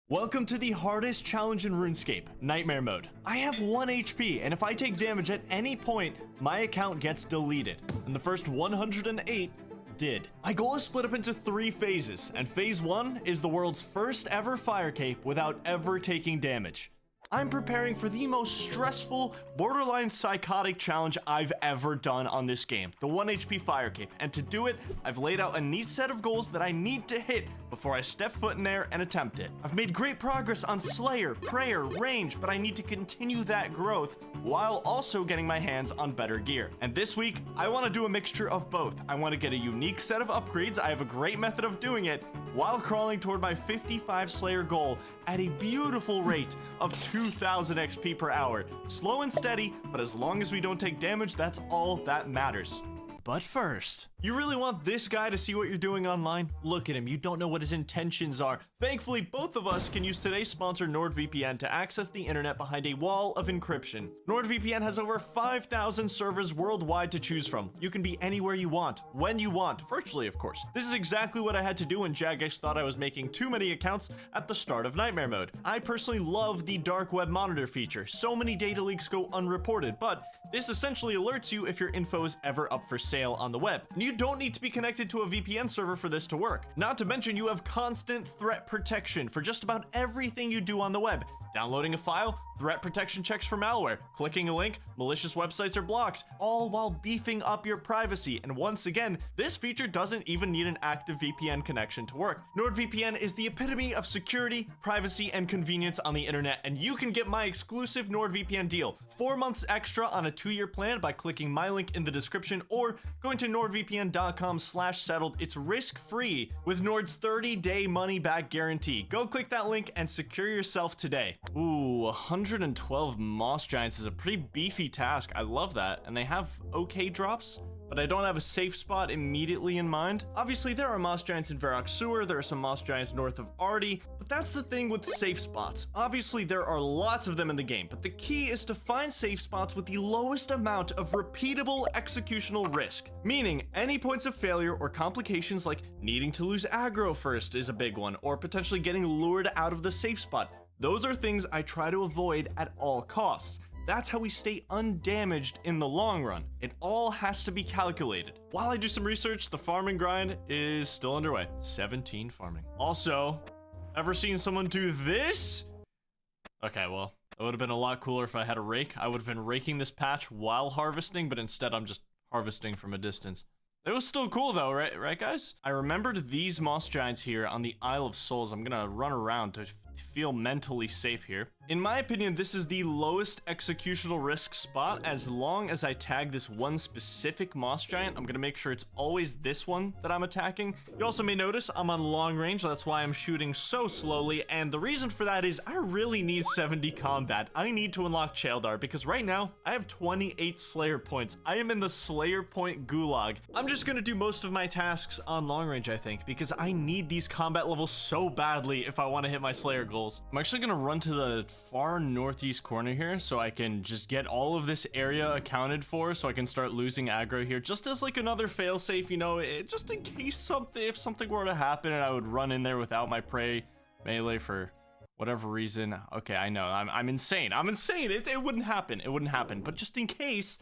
Welcome to the hardest challenge in RuneScape, Nightmare Mode. I have 1 HP, and if I take damage at any point, my account gets deleted. And the first 108 did. My goal is split up into 3 phases, and phase 1 is the world's first ever fire cape without ever taking damage. I'm preparing for the most stressful, borderline psychotic challenge I've ever done on this game, the 1 HP fire cape, and to do it, I've laid out a neat set of goals that I need to hit before I step foot in there and attempt it. I've made great progress on Slayer, Prayer, Range, but I need to continue that growth while also getting my hands on better gear. And this week, I want to do a mixture of both. I want to get a unique set of upgrades. I have a great method of doing it while crawling toward my 55 Slayer goal at a beautiful rate of 2000 XP per hour. Slow and steady, but as long as we don't take damage, that's all that matters. But first, you really want this guy to see what you're doing online? Look at him, you don't know what his intentions are. Thankfully, both of us can use today's sponsor NordVPN to access the internet behind a wall of encryption. NordVPN has over 5,000 servers worldwide to choose from. You can be anywhere you want, when you want, virtually of course. This is exactly what I had to do when Jagex thought I was making too many accounts at the start of Nightmare Mode. I personally love the dark web monitor feature. So many data leaks go unreported, but this essentially alerts you if your info is ever up for sale on the web. And you don't need to be connected to a VPN server for this to work. Not to mention you have constant threat protection for just about everything you do on the web. Downloading a file, threat protection checks for malware. Clicking a link, malicious websites are blocked, all while beefing up your privacy. And once again, this feature doesn't even need an active VPN connection to work. NordVPN is the epitome of security, privacy, and convenience on the internet, and you can get my exclusive NordVPN deal. 4 months extra on a 2-year plan by clicking my link in the description or going to nordvpn.com/settled. It's risk-free with Nord's 30-day money-back guarantee. Go click that link and secure yourself today. Ooh, 112 Moss Giants is a pretty beefy task. I love that. And they have okay drops, but I don't have a safe spot immediately in mind. Obviously, there are Moss Giants in Varrock Sewer, there are some Moss Giants north of Arty, but that's the thing with safe spots. Obviously, there are lots of them in the game, but the key is to find safe spots with the lowest amount of repeatable executional risk. Meaning, any points of failure or complications like needing to lose aggro first is a big one, or potentially getting lured out of the safe spot. Those are things I try to avoid at all costs. That's how we stay undamaged in the long run. It all has to be calculated. While I do some research, the farming grind is still underway. 17 farming. Also, ever seen someone do this? Okay, well, it would have been a lot cooler if I had a rake. I would have been raking this patch while harvesting, but instead I'm just harvesting from a distance. It was still cool though, right guys? I remembered these Moss Giants here on the Isle of Souls. I'm gonna run around to feel mentally safe here. In my opinion, this is the lowest executional risk spot. As long as I tag this one specific Moss Giant, I'm gonna make sure it's always this one that I'm attacking. You also may notice I'm on long range, that's why I'm shooting so slowly, and the reason for that is I really need 70 combat. I need to unlock Chaldar, because right now, I have 28 Slayer points. I am in the Slayer point gulag. I'm just gonna do most of my tasks on long range, I think, because I need these combat levels so badly if I want to hit my Slayer goals. I'm actually gonna run to the far northeast corner here so I can just get all of this area accounted for so I can start losing aggro here just as like another failsafe, you know, just in case if something were to happen and I would run in there without my prey melee for whatever reason. Okay, I know, I'm insane. It wouldn't happen, but just in case.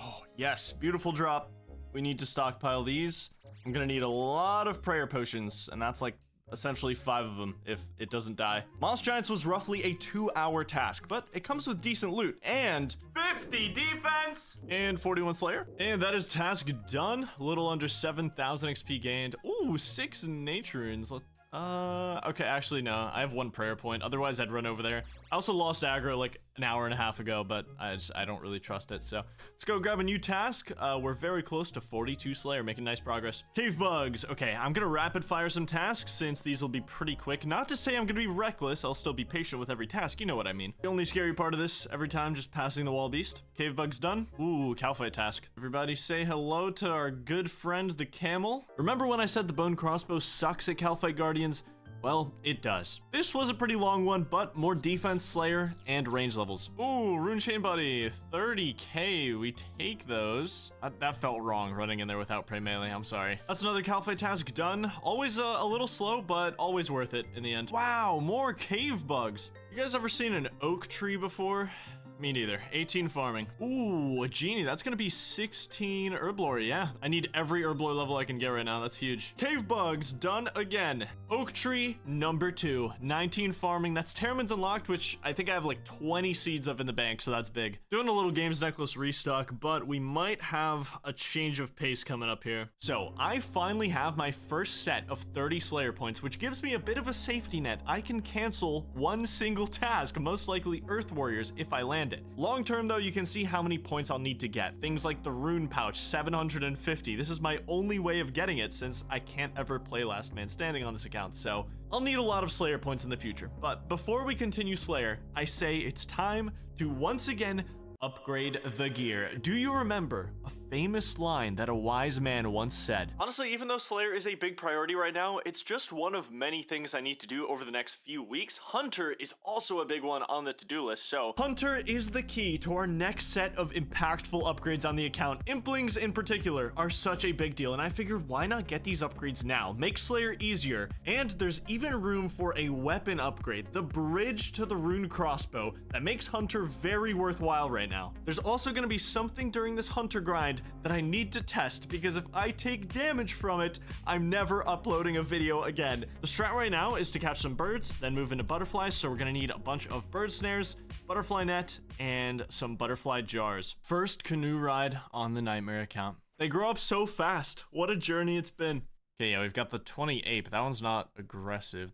Oh yes, beautiful drop. We need to stockpile these. I'm gonna need a lot of prayer potions, and that's like essentially 5 of them if it doesn't die. Moss Giants was roughly a 2-hour task, but it comes with decent loot and 50 defense and 41 Slayer. And that is task done. A little under 7,000 XP gained. Ooh, 6 nature runes. Okay, actually no, I have 1 prayer point. Otherwise I'd run over there. I also lost aggro like an hour and a half ago, but I don't really trust it. So let's go grab a new task. We're very close to 42 Slayer, making nice progress. Cave bugs. Okay, I'm gonna rapid fire some tasks since these will be pretty quick. Not to say I'm gonna be reckless. I'll still be patient with every task. You know what I mean. The only scary part of this every time just passing the wall beast. Cave bugs done. Ooh, cow fight task. Everybody say hello to our good friend the camel. Remember when I said the bone crossbow sucks at cow fight guardians? Well, it does. This was a pretty long one, but more defense, Slayer, and range levels. Ooh, Rune Chain Buddy, 30k. We take those. That felt wrong, running in there without prey melee. I'm sorry. That's another Calphite task done. Always a little slow, but always worth it in the end. Wow, more cave bugs. You guys ever seen an oak tree before? Me neither. 18 farming. Ooh, a genie. That's gonna be 16 herblore. Yeah, I need every herblore level I can get right now. That's huge. Cave bugs, done again. Oak tree, number 2. 19 farming. That's Terramon's unlocked, which I think I have like 20 seeds of in the bank, so that's big. Doing a little games necklace restock, but we might have a change of pace coming up here. So I finally have my first set of 30 Slayer points, which gives me a bit of a safety net. I can cancel one single task, most likely Earth Warriors, if I land it. Long term though, you can see how many points I'll need to get. Things like the rune pouch, 750. This is my only way of getting it since I can't ever play last man standing on this account, so I'll need a lot of Slayer points in the future. But before we continue Slayer, I say it's time to once again upgrade the gear. Do you remember a famous line that a wise man once said? Honestly, even though Slayer is a big priority right now, it's just one of many things I need to do over the next few weeks. Hunter is also a big one on the to-do list, so Hunter is the key to our next set of impactful upgrades on the account. Implings in particular are such a big deal, and I figured why not get these upgrades now? Make Slayer easier, and there's even room for a weapon upgrade, the bridge to the rune crossbow, that makes Hunter very worthwhile right now. There's also going to be something during this Hunter grind that I need to test, because if I take damage from it, I'm never uploading a video again. The strat right now is to catch some birds, then move into butterflies, so we're going to need a bunch of bird snares, butterfly net, and some butterfly jars. First canoe ride on the Nightmare account. They grow up so fast. What a journey it's been. Okay, yeah, we've got the 28, but that one's not aggressive.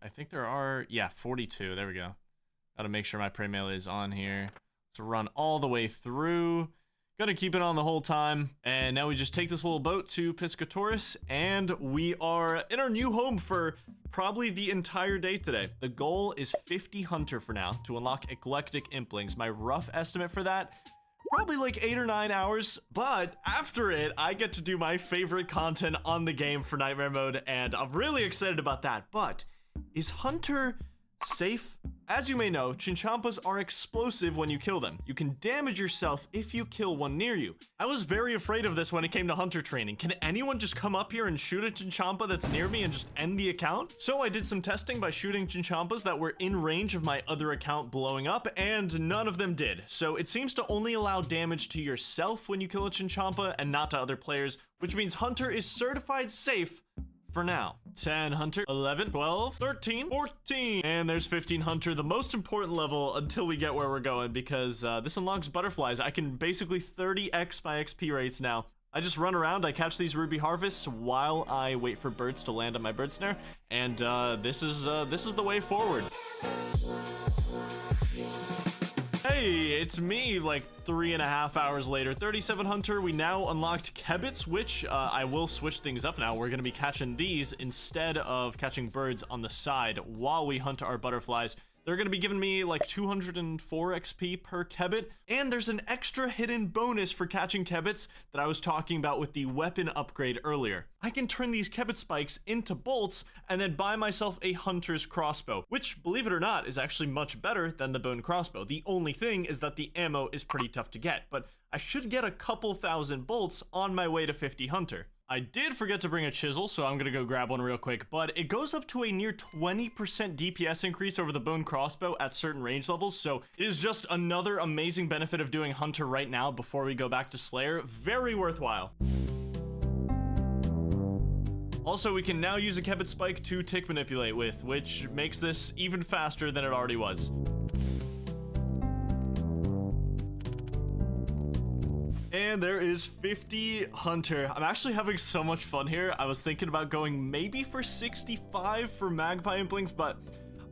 I think there are, yeah, 42. There we go. Gotta make sure my prey melee is on here. So run all the way through. Gonna keep it on the whole time. And now we just take this little boat to Piscatoris, and we are in our new home for probably the entire day today. The goal is 50 Hunter for now to unlock Eclectic Implings. My rough estimate for that, probably like 8 or 9 hours, but after it, I get to do my favorite content on the game for Nightmare Mode, and I'm really excited about that. But is Hunter safe? As you may know, Chinchompas are explosive when you kill them. You can damage yourself if you kill one near you. I was very afraid of this when it came to Hunter training. Can anyone just come up here and shoot a Chinchompa that's near me and just end the account? So I did some testing by shooting Chinchompas that were in range of my other account blowing up, and none of them did. So it seems to only allow damage to yourself when you kill a Chinchompa and not to other players, which means Hunter is certified safe for now. 10 Hunter, 11, 12, 13, 14, and there's 15 Hunter, the most important level until we get where we're going, because this unlocks butterflies. I can basically 30x my XP rates now. I just run around, I catch these ruby harvests while I wait for birds to land on my bird snare, and this is the way forward. Hey, it's me, like 3.5 hours later. 37 Hunter, we now unlocked Kebits, which I will switch things up now. We're going to be catching these instead of catching birds on the side while we hunt our butterflies. They're going to be giving me like 204 XP per Kebit, and there's an extra hidden bonus for catching Kebits that I was talking about with the weapon upgrade earlier. I can turn these Kebit spikes into bolts and then buy myself a hunter's crossbow, which, believe it or not, is actually much better than the bone crossbow. The only thing is that the ammo is pretty tough to get, but I should get a couple thousand bolts on my way to 50 Hunter. I did forget to bring a chisel, so I'm gonna go grab one real quick, but it goes up to a near 20% DPS increase over the bone crossbow at certain range levels, so it is just another amazing benefit of doing Hunter right now before we go back to Slayer. Very worthwhile. Also, we can now use a Kebit Spike to tick manipulate with, which makes this even faster than it already was. And there is 50 Hunter. I'm actually having so much fun here. I was thinking about going maybe for 65 for Magpie Implings, but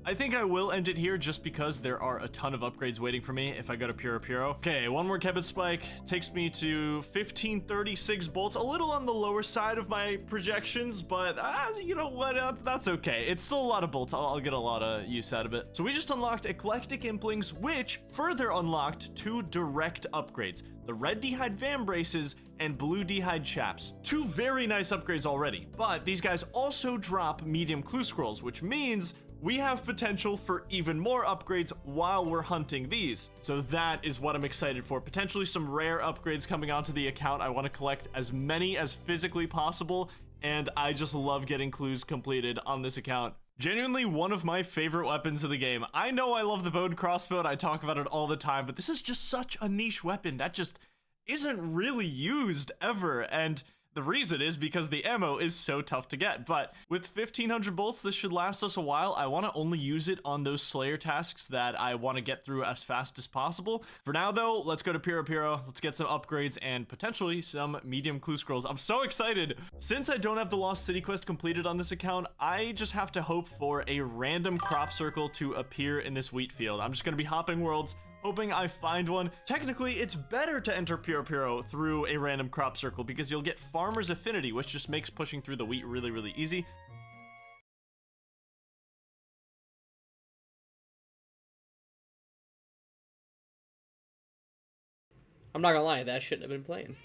I think I will end it here just because there are a ton of upgrades waiting for me if I go to Puro. Okay, one more Kebit Spike takes me to 1536 bolts, a little on the lower side of my projections, but you know what, that's okay. It's still a lot of bolts. I'll get a lot of use out of it. So we just unlocked Eclectic Implings, which further unlocked 2 direct upgrades: the red D'hide Vambraces and blue D'hide Chaps. 2 very nice upgrades already, but these guys also drop medium clue scrolls, which means we have potential for even more upgrades while we're hunting these. So that is what I'm excited for. Potentially some rare upgrades coming onto the account. I want to collect as many as physically possible, and I just love getting clues completed on this account. Genuinely one of my favorite weapons of the game. I know I love the bow and crossbow, and I talk about it all the time, but this is just such a niche weapon that just isn't really used ever, and the reason is because the ammo is so tough to get. But with 1500 bolts, this should last us a while. I want to only use it on those Slayer tasks that I want to get through as fast as possible. For now, though, let's go to Piro Piro. Let's get some upgrades and potentially some medium clue scrolls. I'm so excited. Since I don't have the Lost City quest completed on this account, I just have to hope for a random crop circle to appear in this wheat field. I'm just going to be hopping worlds, hoping I find one. Technically, it's better to enter Piro Piro through a random crop circle because you'll get Farmer's Affinity, which just makes pushing through the wheat really, really easy. I'm not gonna lie, that shouldn't have been playing.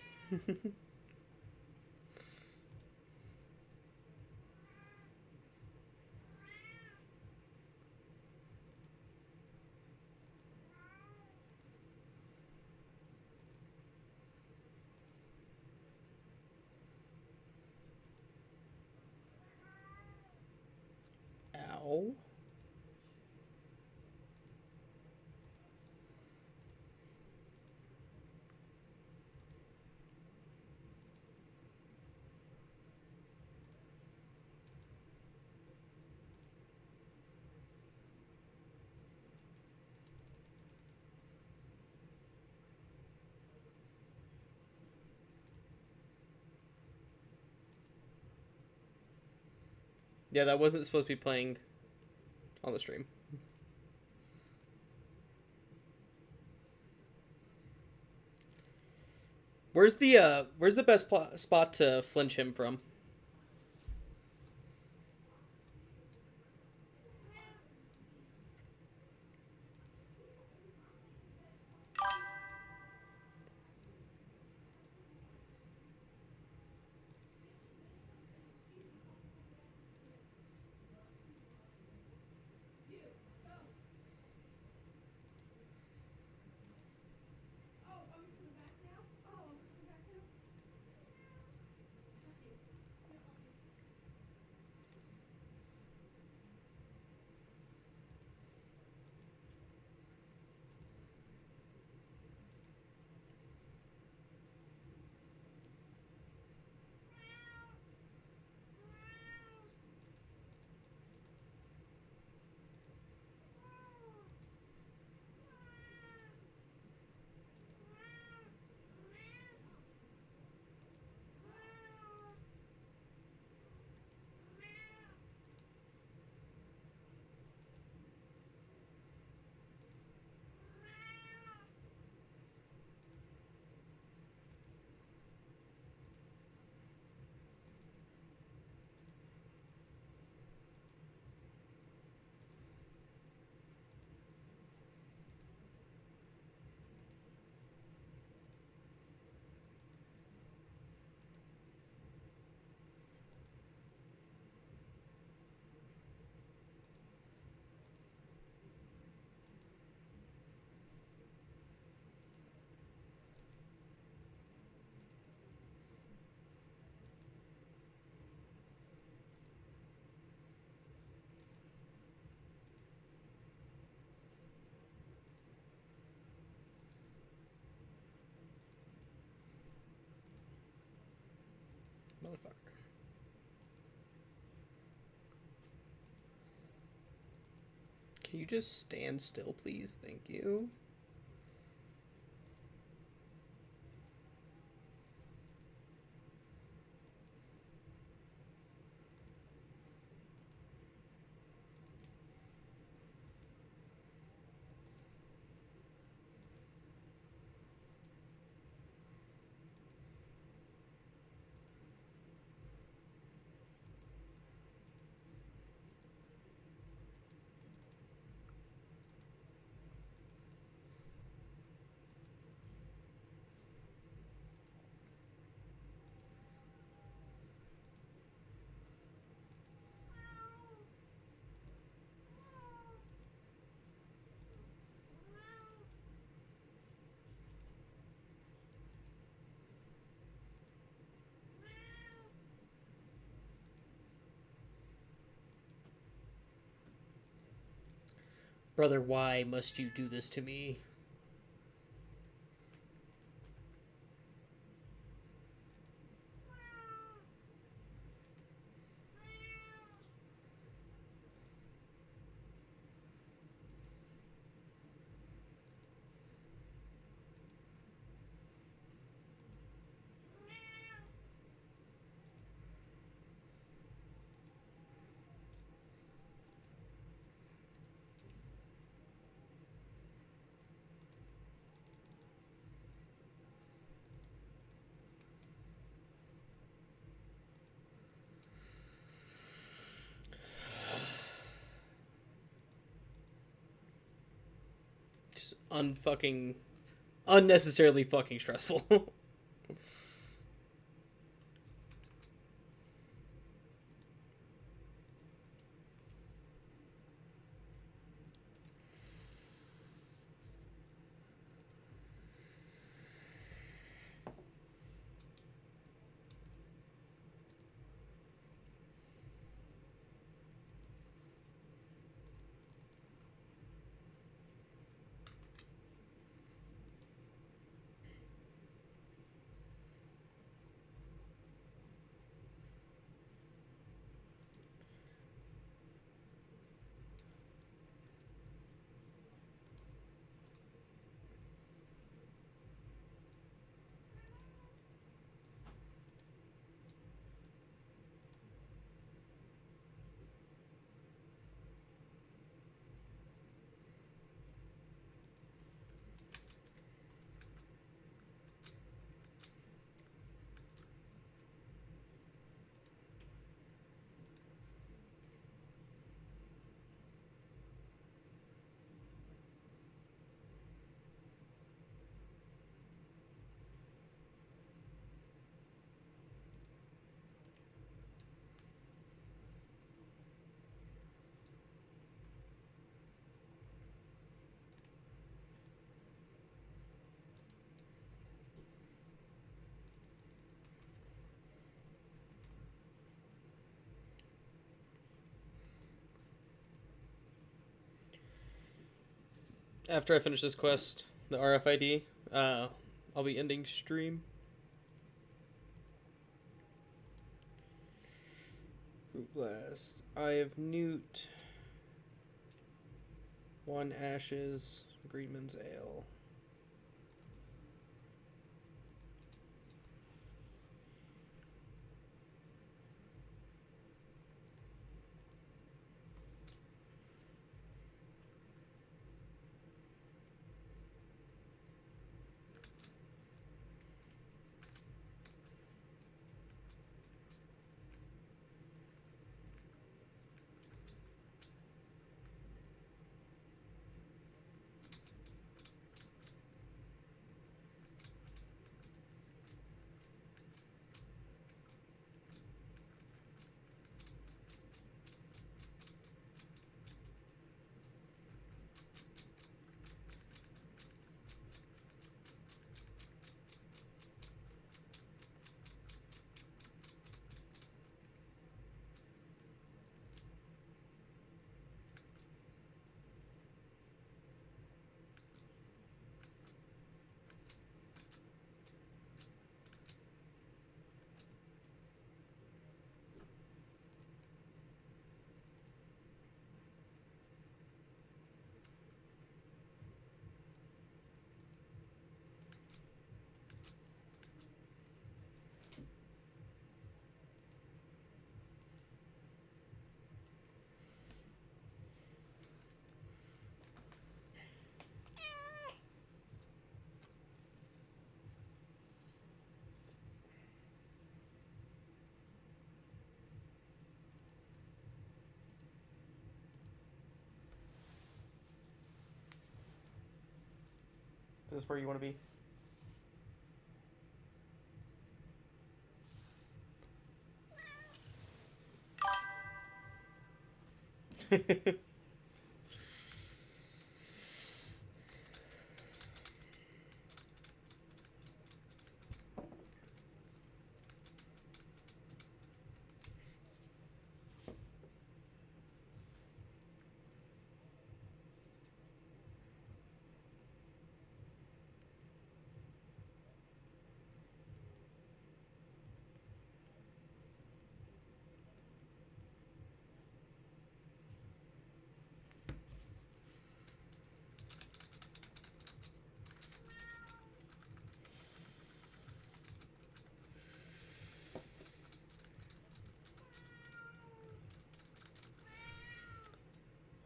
Ow. Yeah, that wasn't supposed to be playing on the stream. Where's the best spot to flinch him from? Motherfucker. Can you just stand still, please? Thank you. Brother, why must you do this to me? Just unfucking... unnecessarily fucking stressful. After I finish this quest, the RFID, I'll be ending stream. Fruit Blast. Eye of Newt. 1 Ashes. Greenman's Ale. Is this where you want to be?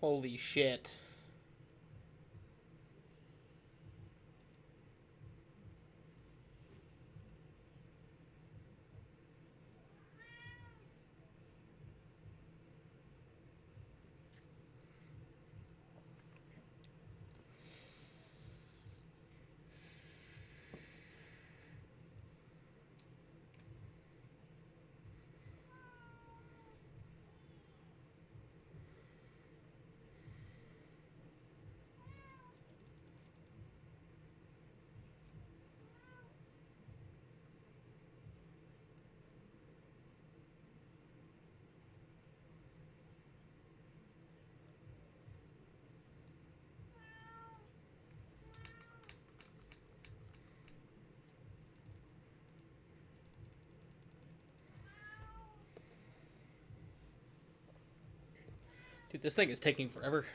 Holy shit. Dude, this thing is taking forever.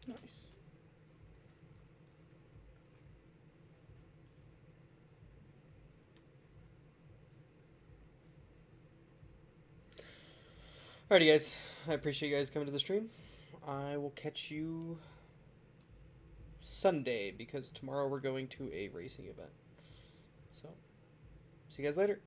Nice. Alrighty, guys. I appreciate you guys coming to the stream. I will catch you Sunday because tomorrow we're going to a racing event. So, see you guys later.